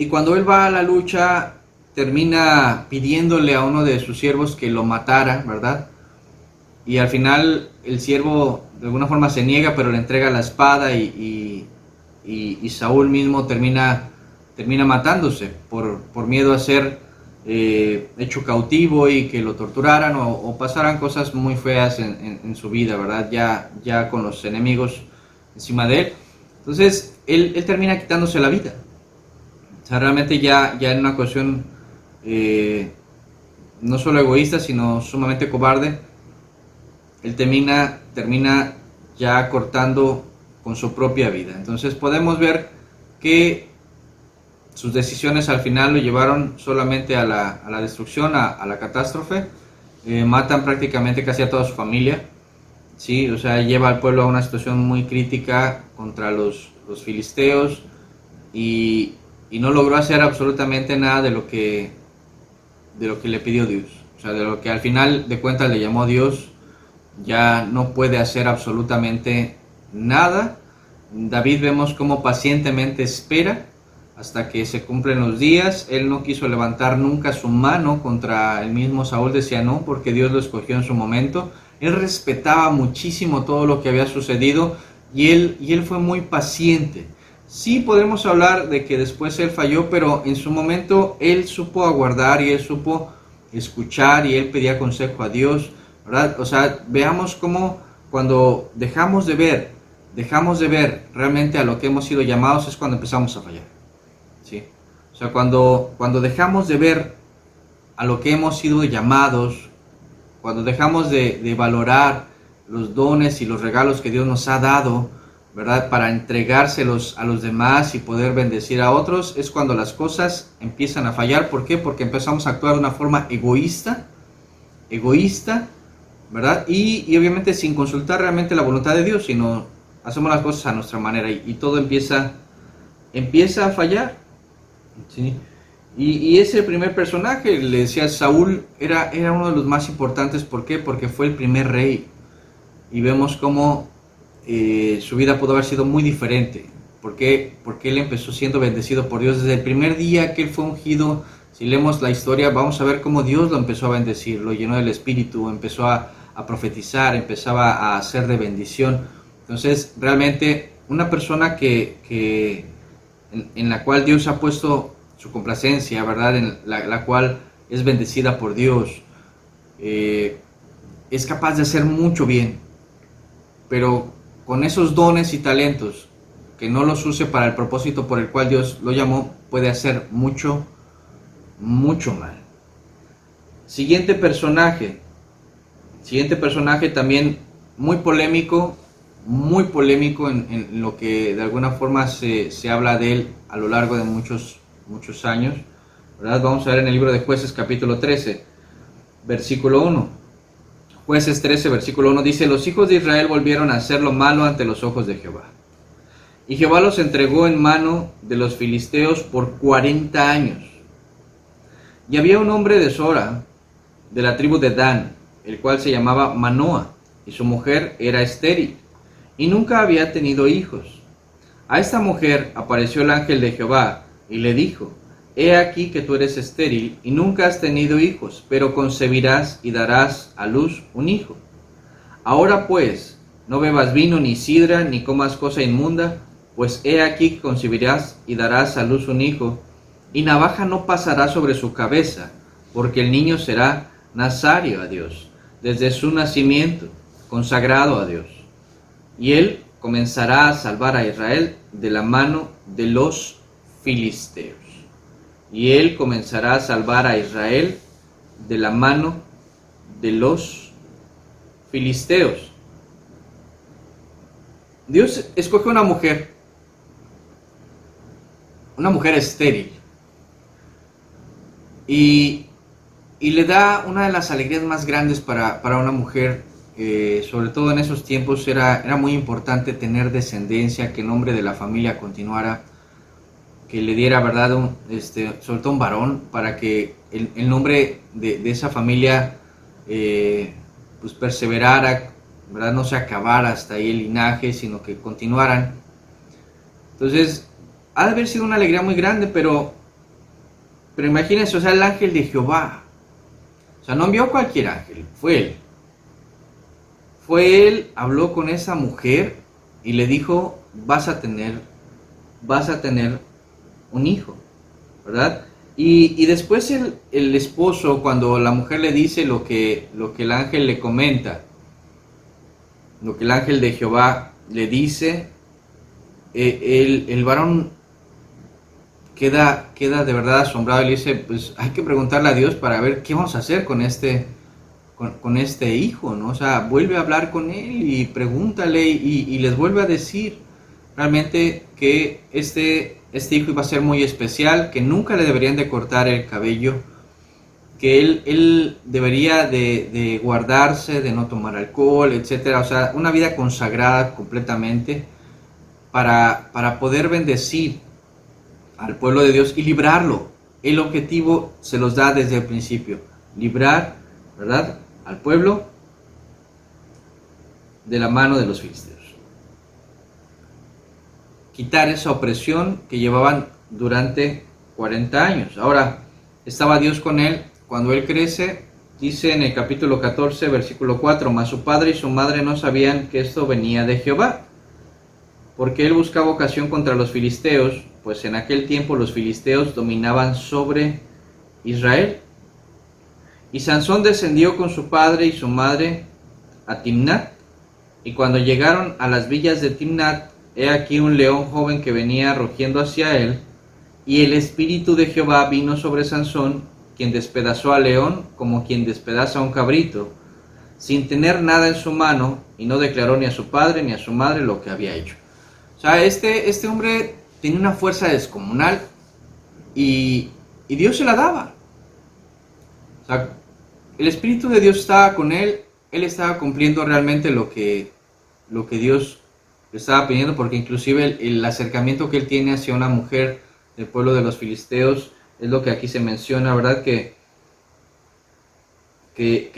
cuando él va a la lucha, termina pidiéndole a uno de sus siervos que lo matara, ¿verdad? Y al final el siervo de alguna forma se niega, pero le entrega la espada y Saúl mismo termina matándose por miedo a ser hecho cautivo y que lo torturaran o pasaran cosas muy feas en su vida, ¿verdad? Ya con los enemigos encima de él. Entonces él termina quitándose la vida. O sea, realmente ya en una cuestión no solo egoísta, sino sumamente cobarde. Él termina ya cortando con su propia vida. Entonces podemos ver que sus decisiones al final lo llevaron solamente a la destrucción, a la catástrofe. Matan prácticamente casi a toda su familia. Sí, o sea, lleva al pueblo a una situación muy crítica contra los filisteos y no logró hacer absolutamente nada de lo que le pidió Dios. O sea, de lo que al final de cuentas le llamó Dios, ya no puede hacer absolutamente nada. David vemos cómo pacientemente espera hasta que se cumplen los días. Él no quiso levantar nunca su mano contra el mismo Saúl, decía no, porque Dios lo escogió en su momento. Él respetaba muchísimo todo lo que había sucedido y él fue muy paciente. Sí podemos hablar de que después él falló, pero en su momento él supo aguardar y él supo escuchar y él pedía consejo a Dios, ¿verdad? O sea, veamos cómo cuando dejamos de ver realmente a lo que hemos sido llamados es cuando empezamos a fallar, ¿sí? O sea, cuando dejamos de ver a lo que hemos sido llamados, cuando dejamos de valorar los dones y los regalos que Dios nos ha dado, ¿verdad? Para entregárselos a los demás y poder bendecir a otros, es cuando las cosas empiezan a fallar. ¿Por qué? Porque empezamos a actuar de una forma egoísta, ¿verdad? Y obviamente sin consultar realmente la voluntad de Dios, sino hacemos las cosas a nuestra manera y todo empieza a fallar, ¿sí? Y ese primer personaje, le decía, Saúl, era uno de los más importantes. ¿Por qué? Porque fue el primer rey. Y vemos cómo su vida pudo haber sido muy diferente. ¿Por qué? Porque él empezó siendo bendecido por Dios. Desde el primer día que él fue ungido, si leemos la historia, vamos a ver cómo Dios lo empezó a bendecir, lo llenó del Espíritu, empezó a profetizar, empezaba a hacer de bendición. Entonces, realmente, una persona en la cual Dios ha puesto su complacencia, ¿verdad? En la cual es bendecida por Dios, es capaz de hacer mucho bien, pero con esos dones y talentos que no los use para el propósito por el cual Dios lo llamó, puede hacer mucho mal. Siguiente personaje también muy polémico en lo que de alguna forma se habla de él a lo largo de muchos años, ¿verdad? Vamos a ver en el libro de Jueces capítulo 13, versículo 1. Jueces 13, versículo 1 dice: los hijos de Israel volvieron a hacer lo malo ante los ojos de Jehová. Y Jehová los entregó en mano de los filisteos por 40 años. Y había un hombre de Sora, de la tribu de Dan, el cual se llamaba Manoa, y su mujer era estéril, y nunca había tenido hijos. A esta mujer apareció el ángel de Jehová, y le dijo: he aquí que tú eres estéril, y nunca has tenido hijos, pero concebirás y darás a luz un hijo. Ahora pues, no bebas vino ni sidra, ni comas cosa inmunda, pues he aquí que concebirás y darás a luz un hijo, y navaja no pasará sobre su cabeza, porque el niño será nazario a Dios, desde su nacimiento, consagrado a Dios. Y él comenzará a salvar a Israel de la mano de los filisteos. y él comenzará a salvar a Israel de la mano de los filisteos. Dios escoge una mujer estéril, y le da una de las alegrías más grandes para una mujer, sobre todo en esos tiempos era muy importante tener descendencia, que el nombre de la familia continuara, que le diera, ¿verdad?, sobre todo un varón, para que el nombre de esa familia pues perseverara, ¿verdad?, no se acabara hasta ahí el linaje, sino que continuaran. Entonces, ha de haber sido una alegría muy grande, pero imagínense, o sea, el ángel de Jehová, o sea, no envió cualquier ángel, fue él. Fue él, habló con esa mujer y le dijo, vas a tener un hijo, ¿verdad? Y después el esposo, cuando la mujer le dice lo que el ángel le comenta, lo que el ángel de Jehová le dice, el varón queda de verdad asombrado y le dice, pues hay que preguntarle a Dios para ver qué vamos a hacer con este hijo, ¿no? O sea, vuelve a hablar con él y pregúntale, y les vuelve a decir realmente que este hijo iba a ser muy especial, que nunca le deberían de cortar el cabello, que él debería de guardarse, de no tomar alcohol, etcétera. O sea, una vida consagrada completamente para poder bendecir al pueblo de Dios y librarlo. El objetivo se los da desde el principio, librar, ¿verdad?, al pueblo de la mano de los filisteos. Quitar esa opresión que llevaban durante 40 años. Ahora, estaba Dios con él cuando él crece. Dice en el capítulo 14, versículo 4, mas su padre y su madre no sabían que esto venía de Jehová, porque él buscaba ocasión contra los filisteos, pues en aquel tiempo los filisteos dominaban sobre Israel. Y Sansón descendió con su padre y su madre a Timnat, y cuando llegaron a las villas de Timnat, he aquí un león joven que venía rugiendo hacia él, y el espíritu de Jehová vino sobre Sansón, quien despedazó al león como quien despedaza a un cabrito, sin tener nada en su mano, y no declaró ni a su padre ni a su madre lo que había hecho. O sea, este hombre tenía una fuerza descomunal, y Dios se la daba. O sea, el Espíritu de Dios estaba con él estaba cumpliendo realmente lo que Dios le estaba pidiendo, porque inclusive el acercamiento que él tiene hacia una mujer del pueblo de los filisteos es lo que aquí se menciona, ¿verdad? Que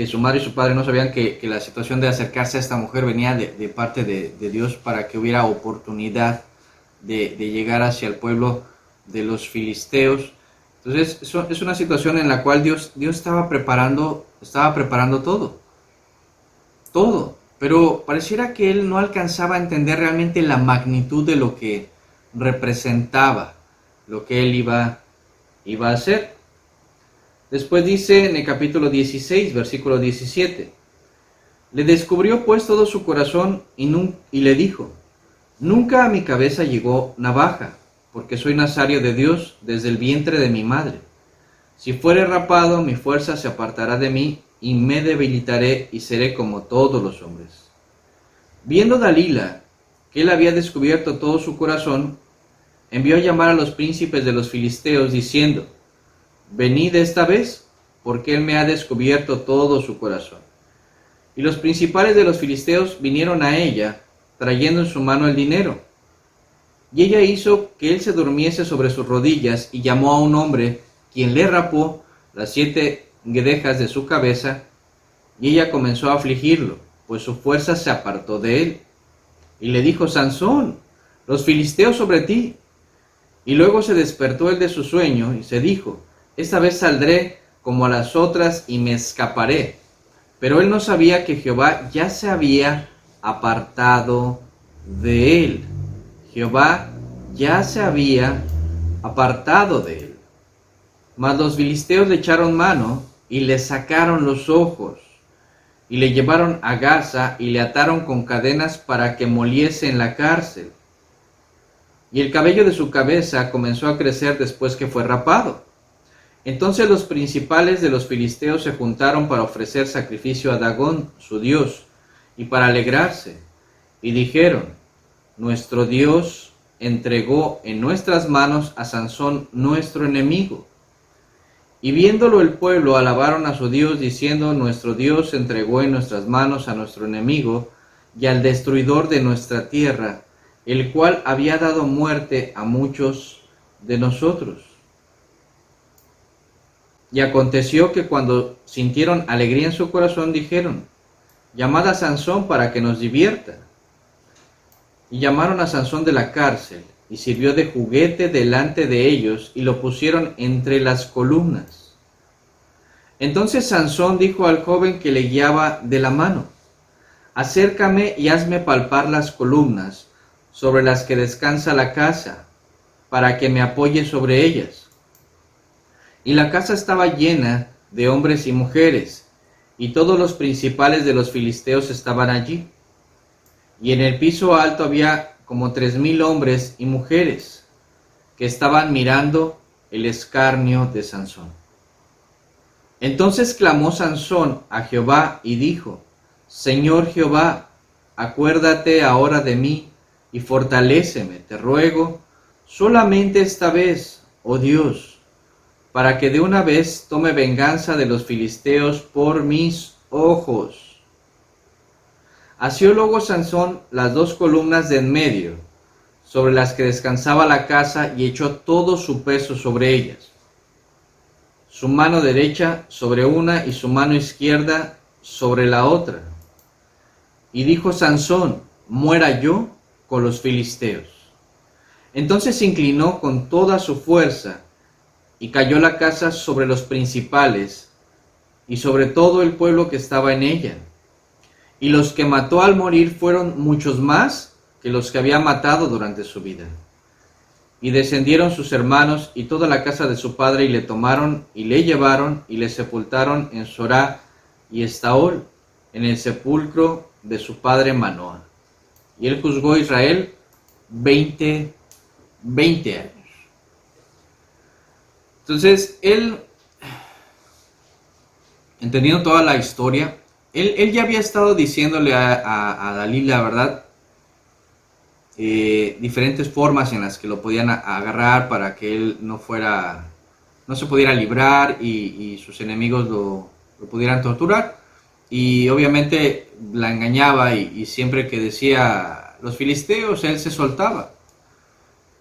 su madre y su padre no sabían que la situación de acercarse a esta mujer venía de parte de Dios, para que hubiera oportunidad de llegar hacia el pueblo de los filisteos. Entonces, es una situación en la cual Dios estaba preparando todo, pero pareciera que él no alcanzaba a entender realmente la magnitud de lo que representaba, lo que él iba a hacer. Después dice en el capítulo 16, versículo 17, le descubrió pues todo su corazón y le dijo, nunca a mi cabeza llegó navaja, porque soy nazario de Dios desde el vientre de mi madre. Si fuere rapado, mi fuerza se apartará de mí, y me debilitaré y seré como todos los hombres. Viendo Dalila que él había descubierto todo su corazón, envió a llamar a los príncipes de los filisteos, diciendo, venid esta vez, porque él me ha descubierto todo su corazón. Y los principales de los filisteos vinieron a ella, trayendo en su mano el dinero. Y ella hizo que él se durmiese sobre sus rodillas, y llamó a un hombre, quien le rapó las 7 guedejas de su cabeza, y ella comenzó a afligirlo, pues su fuerza se apartó de él. Y le dijo, Sansón, los filisteos sobre ti. Y luego se despertó él de su sueño, y se dijo, esta vez saldré como a las otras, y me escaparé. Pero él no sabía que Jehová ya se había apartado de él. Jehová ya se había apartado de él. Mas los filisteos le echaron mano y le sacaron los ojos, y le llevaron a Gaza y le ataron con cadenas para que moliese en la cárcel. Y el cabello de su cabeza comenzó a crecer después que fue rapado. Entonces los principales de los filisteos se juntaron para ofrecer sacrificio a Dagón, su dios, y para alegrarse, y dijeron: nuestro Dios entregó en nuestras manos a Sansón, nuestro enemigo. Y viéndolo el pueblo, alabaron a su Dios, diciendo: nuestro Dios entregó en nuestras manos a nuestro enemigo y al destruidor de nuestra tierra, el cual había dado muerte a muchos de nosotros. Y aconteció que cuando sintieron alegría en su corazón, dijeron: llamad a Sansón para que nos divierta. Y llamaron a Sansón de la cárcel, y sirvió de juguete delante de ellos, y lo pusieron entre las columnas. Entonces Sansón dijo al joven que le guiaba de la mano: acércame y hazme palpar las columnas sobre las que descansa la casa, para que me apoye sobre ellas. Y la casa estaba llena de hombres y mujeres, y todos los principales de los filisteos estaban allí. Y en el piso alto había como 3,000 hombres y mujeres, que estaban mirando el escarnio de Sansón. Entonces clamó Sansón a Jehová y dijo: Señor Jehová, acuérdate ahora de mí y fortaléceme, te ruego, solamente esta vez, oh Dios, para que de una vez tome venganza de los filisteos por mis ojos. Asió luego Sansón las 2 columnas de en medio, sobre las que descansaba la casa, y echó todo su peso sobre ellas, su mano derecha sobre una y su mano izquierda sobre la otra. Y dijo Sansón: muera yo con los filisteos. Entonces se inclinó con toda su fuerza, y cayó la casa sobre los principales, y sobre todo el pueblo que estaba en ella. Y los que mató al morir fueron muchos más que los que había matado durante su vida. Y descendieron sus hermanos y toda la casa de su padre, y le tomaron, y le llevaron, y le sepultaron en Sorá y Estaol, en el sepulcro de su padre Manoah. Y él juzgó a Israel 20 años. Entonces, él, entendiendo toda la historia, él ya había estado diciéndole a Dalila, ¿verdad? Diferentes formas en las que lo podían agarrar para que él no se pudiera librar y sus enemigos lo pudieran torturar. Y obviamente la engañaba y siempre que decía los filisteos, él se soltaba.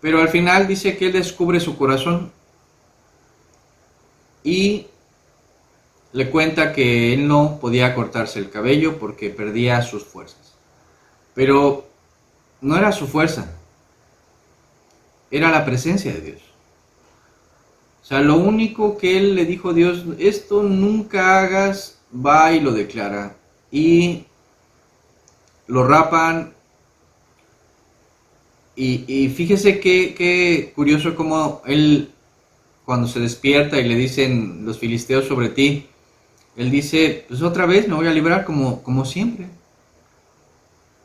Pero al final dice que él descubre su corazón y le cuenta que él no podía cortarse el cabello porque perdía sus fuerzas. Pero no era su fuerza, era la presencia de Dios. O sea, lo único que él le dijo a Dios: esto nunca hagas, va y lo declara. Y lo rapan. Y fíjese qué curioso como él, cuando se despierta y le dicen los filisteos sobre ti, él dice: pues otra vez me voy a librar como siempre.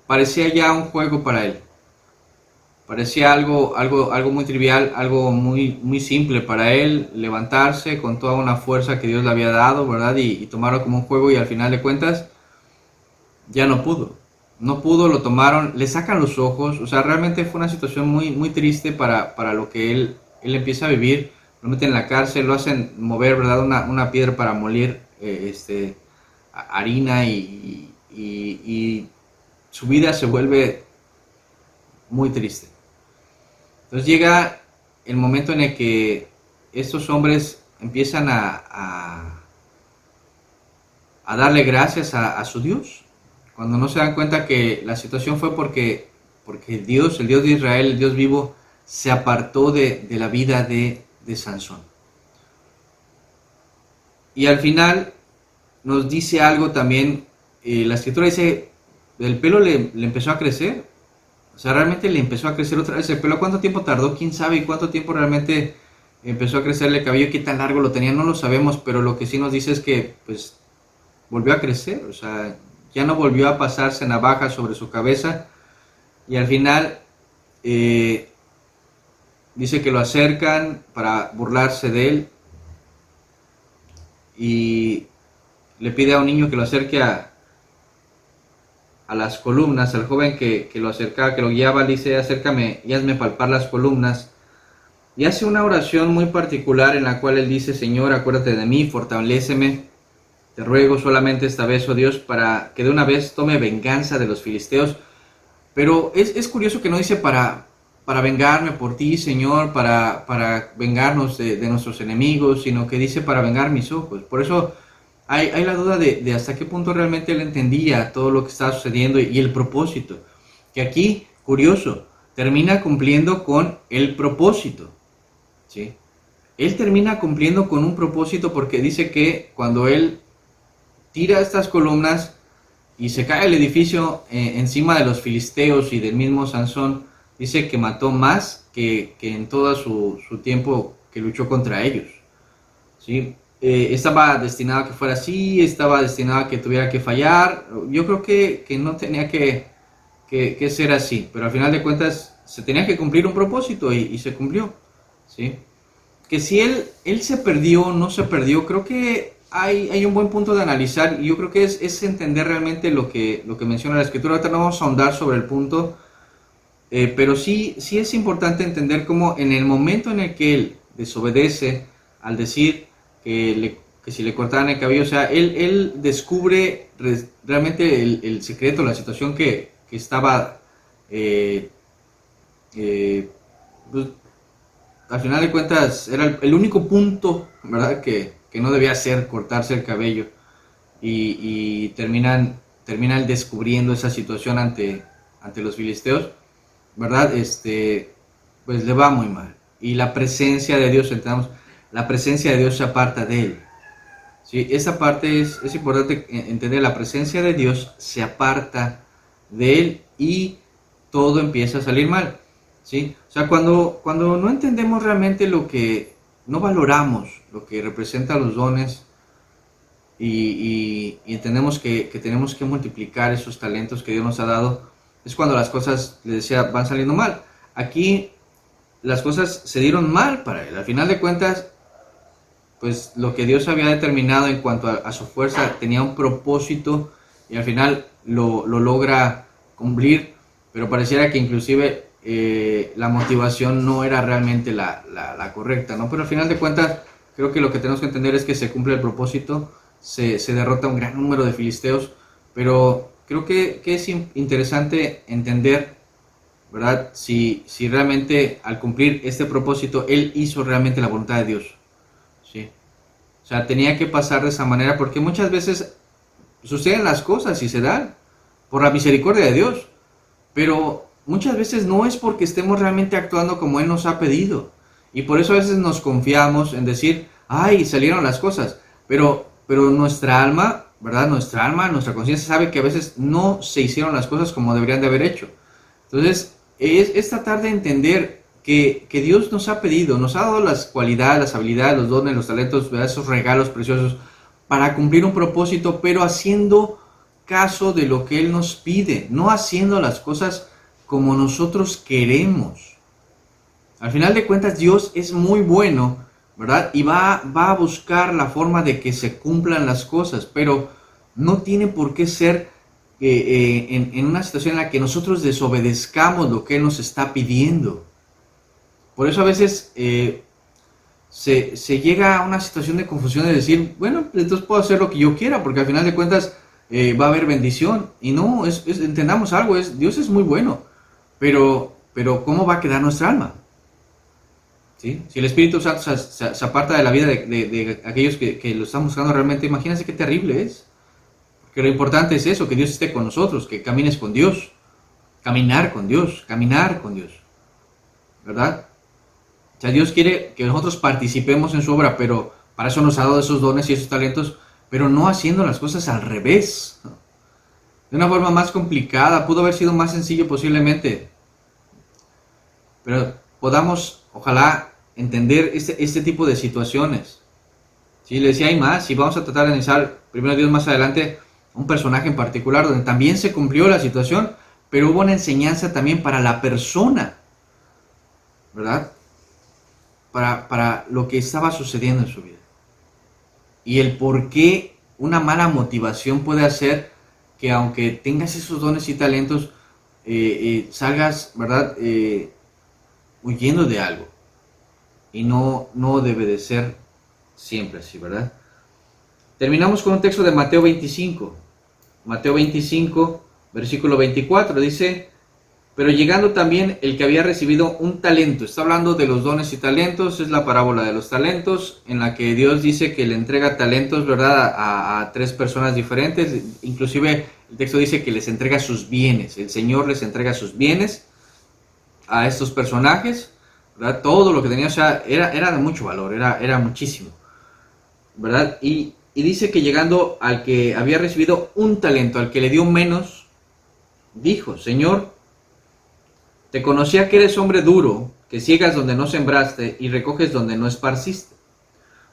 Parecía ya un juego para él. Parecía algo muy trivial, algo muy simple para él, levantarse con toda una fuerza que Dios le había dado, ¿verdad? Y tomarlo como un juego, y al final de cuentas ya no pudo. No pudo, lo tomaron, le sacan los ojos. O sea, realmente fue una situación muy triste para lo que él empieza a vivir. Lo meten en la cárcel, lo hacen mover, ¿verdad? Una piedra para moler harina, y su vida se vuelve muy triste. Entonces llega el momento en el que estos hombres empiezan a darle gracias a su Dios, cuando no se dan cuenta que la situación fue porque Dios, el Dios de Israel, el Dios vivo, se apartó de la vida de Sansón. Y al final nos dice algo también, la escritura dice: el pelo le empezó a crecer. O sea, realmente le empezó a crecer otra vez el pelo. ¿Cuánto tiempo tardó? ¿Quién sabe? ¿Y cuánto tiempo realmente empezó a crecerle el cabello? ¿Qué tan largo lo tenía? No lo sabemos, pero lo que sí nos dice es que pues volvió a crecer. O sea, ya no volvió a pasarse navaja sobre su cabeza. Y al final dice que lo acercan para burlarse de él. y le pide a un niño que lo acerque a las columnas. Al joven que lo acercaba, que lo guiaba, le dice: acércame y hazme palpar las columnas. Y hace una oración muy particular en la cual él dice: Señor, acuérdate de mí, fortaléceme, te ruego solamente esta vez, oh Dios, para que de una vez tome venganza de los filisteos. Pero es curioso que no dice para vengarme por ti, Señor, para vengarnos de nuestros enemigos, sino que dice para vengar mis ojos. Por eso hay la duda de hasta qué punto realmente él entendía todo lo que estaba sucediendo y el propósito. Que aquí, curioso, termina cumpliendo con el propósito, ¿sí? Él termina cumpliendo con un propósito porque dice que cuando él tira estas columnas y se cae el edificio encima de los filisteos y del mismo Sansón, dice que mató más que en todo su tiempo que luchó contra ellos, ¿sí? Estaba destinado a que fuera así, estaba destinado a que tuviera que fallar. Yo creo que no tenía que ser así, pero al final de cuentas se tenía que cumplir un propósito y se cumplió, ¿sí? Que si él se perdió, no se perdió, creo que hay un buen punto de analizar, y yo creo que es entender realmente lo que menciona la Escritura. Ahorita no vamos a ahondar sobre el punto, pero sí es importante entender cómo en el momento en el que él desobedece al decir que si le cortaran el cabello, o sea, él descubre realmente el secreto, la situación que estaba, pues, al final de cuentas era el único punto, ¿verdad?, que no debía ser cortarse el cabello, y termina él descubriendo esa situación ante los filisteos, ¿verdad? Pues le va muy mal, y la presencia de Dios, entendamos, la presencia de Dios se aparta de él, ¿sí? Esa parte es importante entender. La presencia de Dios se aparta de él y todo empieza a salir mal, ¿sí? O sea, cuando no entendemos realmente no valoramos lo que representa los dones, y entendemos que tenemos que multiplicar esos talentos que Dios nos ha dado, es cuando las cosas, les decía, van saliendo mal. Aquí las cosas se dieron mal para él. Al final de cuentas, pues lo que Dios había determinado en cuanto a su fuerza tenía un propósito, y al final lo logra cumplir, pero pareciera que inclusive la motivación no era realmente la correcta, ¿no? Pero al final de cuentas, creo que lo que tenemos que entender es que se cumple el propósito, se derrota un gran número de filisteos, pero creo que es interesante entender, ¿verdad?, si realmente al cumplir este propósito, él hizo realmente la voluntad de Dios, ¿sí? O sea, tenía que pasar de esa manera, porque muchas veces suceden las cosas y se dan por la misericordia de Dios, pero muchas veces no es porque estemos realmente actuando como Él nos ha pedido, y por eso a veces nos confiamos en decir: ay, salieron las cosas, pero nuestra alma, ¿verdad?, nuestra conciencia sabe que a veces no se hicieron las cosas como deberían de haber hecho. Entonces es tratar de entender que Dios nos ha pedido, nos ha dado las cualidades, las habilidades, los dones, los talentos, ¿verdad?, esos regalos preciosos para cumplir un propósito, pero haciendo caso de lo que Él nos pide, no haciendo las cosas como nosotros queremos. Al final de cuentas, Dios es muy bueno, ¿verdad?, y va a buscar la forma de que se cumplan las cosas, pero no tiene por qué ser en una situación en la que nosotros desobedezcamos lo que Él nos está pidiendo. Por eso a veces se llega a una situación de confusión de decir: bueno, entonces puedo hacer lo que yo quiera, porque al final de cuentas va a haber bendición. Y no, entendamos algo, Dios es muy bueno, pero ¿cómo va a quedar nuestra alma? ¿Sí? Si el Espíritu Santo se aparta de la vida de aquellos que lo están buscando realmente, imagínense qué terrible es. Porque lo importante es eso, que Dios esté con nosotros, que camines con Dios, caminar con Dios, ¿verdad? O sea, Dios quiere que nosotros participemos en su obra, pero para eso nos ha dado esos dones y esos talentos, pero no haciendo las cosas al revés, ¿no?, de una forma más complicada. Pudo haber sido más sencillo posiblemente, pero podamos, ojalá, entender este tipo de situaciones. Sí, le decía, hay más, y vamos a tratar de analizar, primero Dios, más adelante, un personaje en particular donde también se cumplió la situación, pero hubo una enseñanza también para la persona, ¿verdad?, para lo que estaba sucediendo en su vida. y el por qué una mala motivación puede hacer que aunque tengas esos dones y talentos, salgas, ¿verdad? Huyendo de algo. Y no debe de ser siempre así, ¿verdad? Terminamos con un texto de Mateo 25. Mateo 25, versículo 24, dice: pero llegando también el que había recibido un talento. Está hablando de los dones y talentos, es la parábola de los talentos, en la que Dios dice que le entrega talentos, ¿verdad?, a tres personas diferentes. Inclusive el texto dice que les entrega sus bienes. El Señor les entrega sus bienes a estos personajes, ¿verdad? Todo lo que tenía, o sea, era de mucho valor, era muchísimo, ¿verdad? Y dice que llegando al que había recibido un talento, al que le dio menos, dijo: Señor, te conocía que eres hombre duro, que ciegas donde no sembraste y recoges donde no esparciste.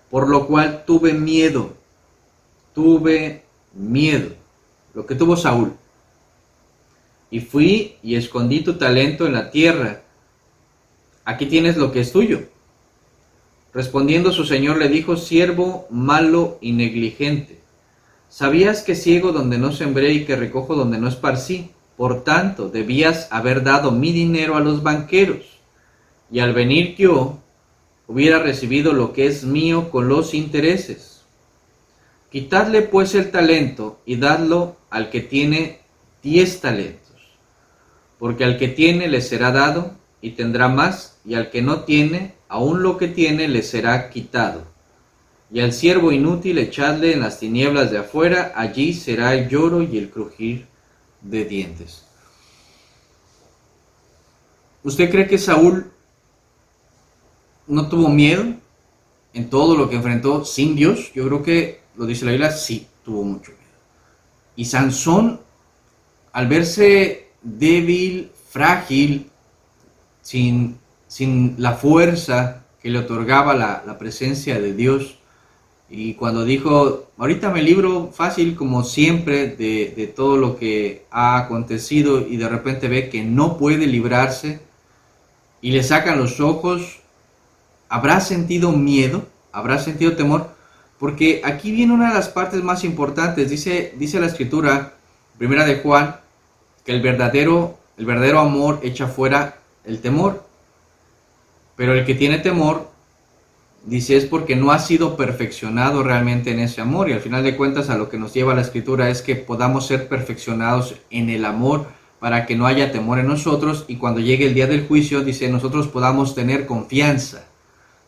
Por lo cual tuve miedo, lo que tuvo Saúl. Y fui y escondí tu talento en la tierra. Aquí tienes lo que es tuyo. Respondiendo su señor le dijo: siervo malo y negligente, ¿sabías que ciego donde no sembré y que recojo donde no esparcí? Por tanto, debías haber dado mi dinero a los banqueros, y al venir yo hubiera recibido lo que es mío con los intereses. Quitadle pues el talento y dadlo al que tiene 10 talentos, porque al que tiene le será dado y tendrá más, y al que no tiene, aun lo que tiene le será quitado. Y al siervo inútil echadle en las tinieblas de afuera, allí será el lloro y el crujir de dientes. ¿Usted cree que Saúl no tuvo miedo en todo lo que enfrentó sin Dios? Yo creo que, lo dice la Biblia, sí, tuvo mucho miedo. Y Sansón, al verse débil, frágil, sin la fuerza que le otorgaba la presencia de Dios, y cuando dijo: ahorita me libro fácil como siempre de todo lo que ha acontecido, y de repente ve que no puede librarse y le sacan los ojos, ¿habrá sentido miedo? ¿Habrá sentido temor? Porque aquí viene una de las partes más importantes. Dice la Escritura, primera de Juan, que el verdadero amor echa fuera el temor. Pero el que tiene temor, dice, es porque no ha sido perfeccionado realmente en ese amor. Y al final de cuentas, a lo que nos lleva la Escritura es que podamos ser perfeccionados en el amor, para que no haya temor en nosotros, y cuando llegue el día del juicio, dice, nosotros podamos tener confianza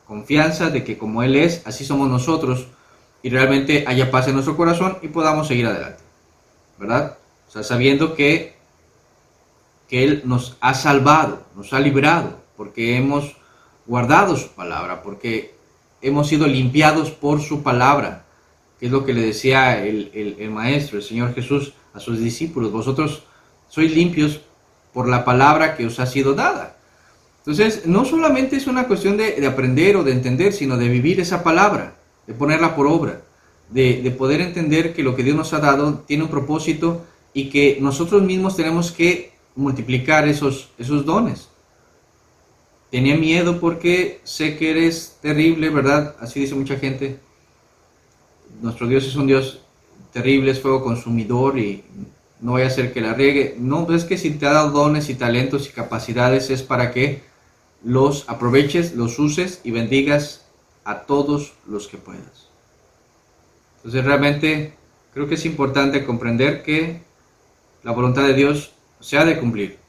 de que como Él es, así somos nosotros, y realmente haya paz en nuestro corazón y podamos seguir adelante, ¿verdad? O sea, sabiendo que Él nos ha salvado, nos ha librado, porque hemos guardado su palabra, porque hemos sido limpiados por su palabra, que es lo que le decía el Maestro, el Señor Jesús, a sus discípulos: vosotros sois limpios por la palabra que os ha sido dada. Entonces, no solamente es una cuestión de aprender o de entender, sino de vivir esa palabra, de ponerla por obra, de poder entender que lo que Dios nos ha dado tiene un propósito, y que nosotros mismos tenemos que multiplicar esos dones. Tenía miedo porque sé que eres terrible, ¿verdad? Así dice mucha gente. Nuestro Dios es un Dios terrible, es fuego consumidor y no vaya a ser que la riegue. No, es que si te ha dado dones y talentos y capacidades es para que los aproveches, los uses y bendigas a todos los que puedas. Entonces realmente creo que es importante comprender que la voluntad de Dios se ha de cumplir.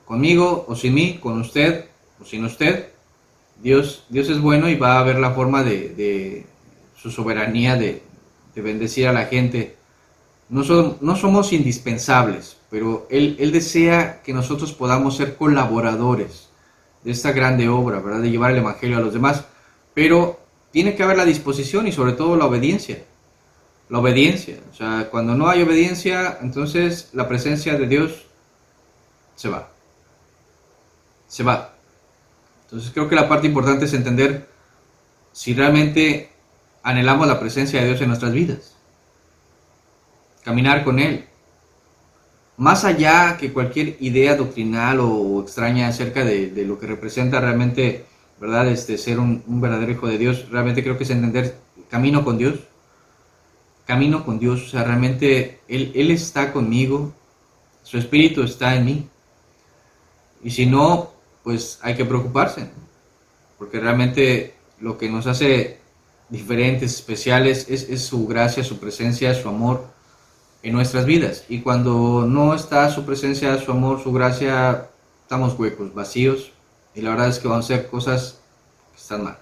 Conmigo o sin mí, con usted o sin usted, Dios es bueno, y va a haber la forma de su soberanía de bendecir a la gente. No somos indispensables, pero Él desea que nosotros podamos ser colaboradores de esta grande obra, ¿verdad? De llevar el Evangelio a los demás. Pero tiene que haber la disposición y sobre todo la obediencia. La obediencia. O sea, cuando no hay obediencia, entonces la presencia de Dios se va. Entonces creo que la parte importante es entender si realmente anhelamos la presencia de Dios en nuestras vidas. Caminar con Él. Más allá que cualquier idea doctrinal o extraña acerca de lo que representa realmente, ¿verdad? Ser un verdadero hijo de Dios, realmente creo que es entender camino con Dios. Camino con Dios, o sea, realmente Él está conmigo, su Espíritu está en mí. Y si no, pues hay que preocuparse, porque realmente lo que nos hace diferentes, especiales, es su gracia, su presencia, su amor en nuestras vidas. Y cuando no está su presencia, su amor, su gracia, estamos huecos, vacíos, y la verdad es que vamos a hacer cosas que están mal.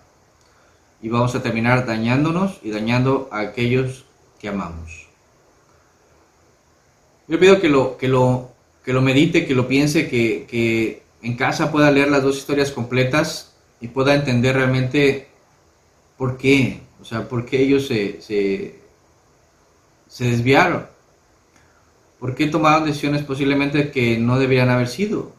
Y vamos a terminar dañándonos y dañando a aquellos que amamos. Yo pido que lo medite, que lo piense, que en casa pueda leer las dos historias completas y pueda entender realmente por qué, o sea, por qué ellos se desviaron, por qué tomaron decisiones posiblemente que no deberían haber sido.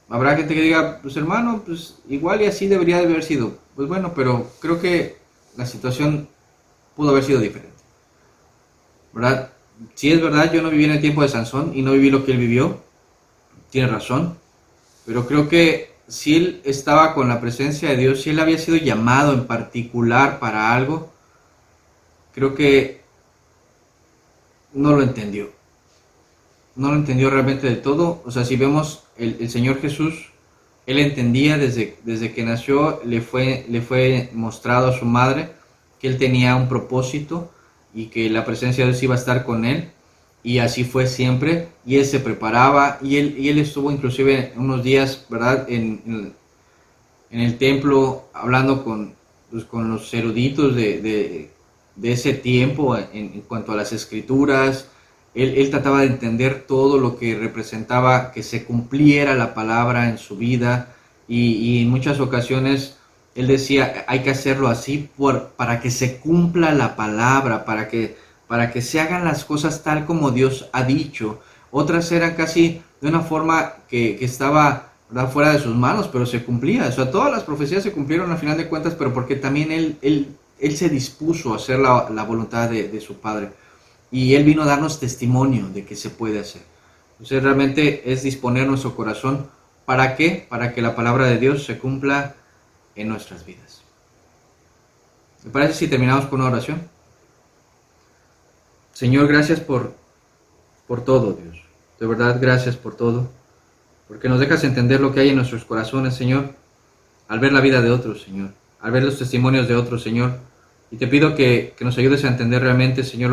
Habrá gente que diga, pues hermano, pues igual y así debería de haber sido. Pues bueno, pero creo que la situación pudo haber sido diferente, ¿verdad? Si es verdad, yo no viví en el tiempo de Sansón y no viví lo que él vivió, tiene razón, pero creo que si él estaba con la presencia de Dios, si él había sido llamado en particular para algo, creo que no lo entendió. No lo entendió realmente del todo. O sea, si vemos el Señor Jesús, él entendía desde que nació, le fue mostrado a su madre que él tenía un propósito y que la presencia de Dios iba a estar con él, y así fue siempre, y él se preparaba, y él estuvo inclusive unos días, ¿verdad?, en el templo, hablando con los eruditos de ese tiempo en cuanto a las escrituras. Él trataba de entender todo lo que representaba que se cumpliera la palabra en su vida, y en muchas ocasiones él decía, hay que hacerlo así para que se cumpla la palabra, para que se hagan las cosas tal como Dios ha dicho. Otras eran casi de una forma que estaba, ¿verdad?, fuera de sus manos, pero se cumplía. O sea, todas las profecías se cumplieron al final de cuentas, pero porque también él se dispuso a hacer la voluntad de su Padre. Y Él vino a darnos testimonio de que se puede hacer. Entonces realmente es disponer nuestro corazón. ¿Para qué? Para que la palabra de Dios se cumpla en nuestras vidas. ¿Me parece si terminamos con una oración? Señor, gracias por todo, Dios. De verdad, gracias por todo. Porque nos dejas entender lo que hay en nuestros corazones, Señor, al ver la vida de otros, Señor. Al ver los testimonios de otros, Señor. Y te pido que nos ayudes a entender realmente, Señor,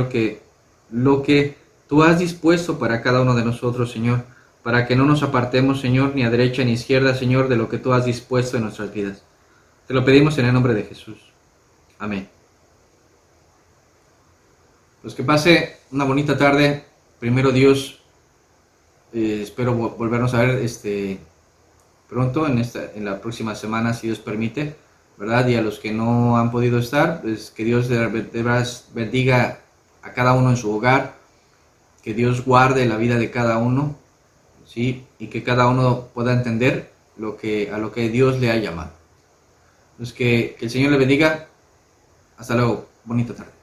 lo que tú has dispuesto para cada uno de nosotros, Señor, para que no nos apartemos, Señor, ni a derecha ni a izquierda, Señor, de lo que tú has dispuesto en nuestras vidas. Te lo pedimos en el nombre de Jesús. Amén. Pues que pase una bonita tarde. Primero Dios, espero volvernos a ver pronto, en la próxima semana, si Dios permite, ¿verdad? Y a los que no han podido estar, pues que Dios de verdad bendiga a cada uno en su hogar, que Dios guarde la vida de cada uno, ¿sí? Y que cada uno pueda entender a lo que Dios le ha llamado. Entonces que el Señor le bendiga. Hasta luego. Bonita tarde.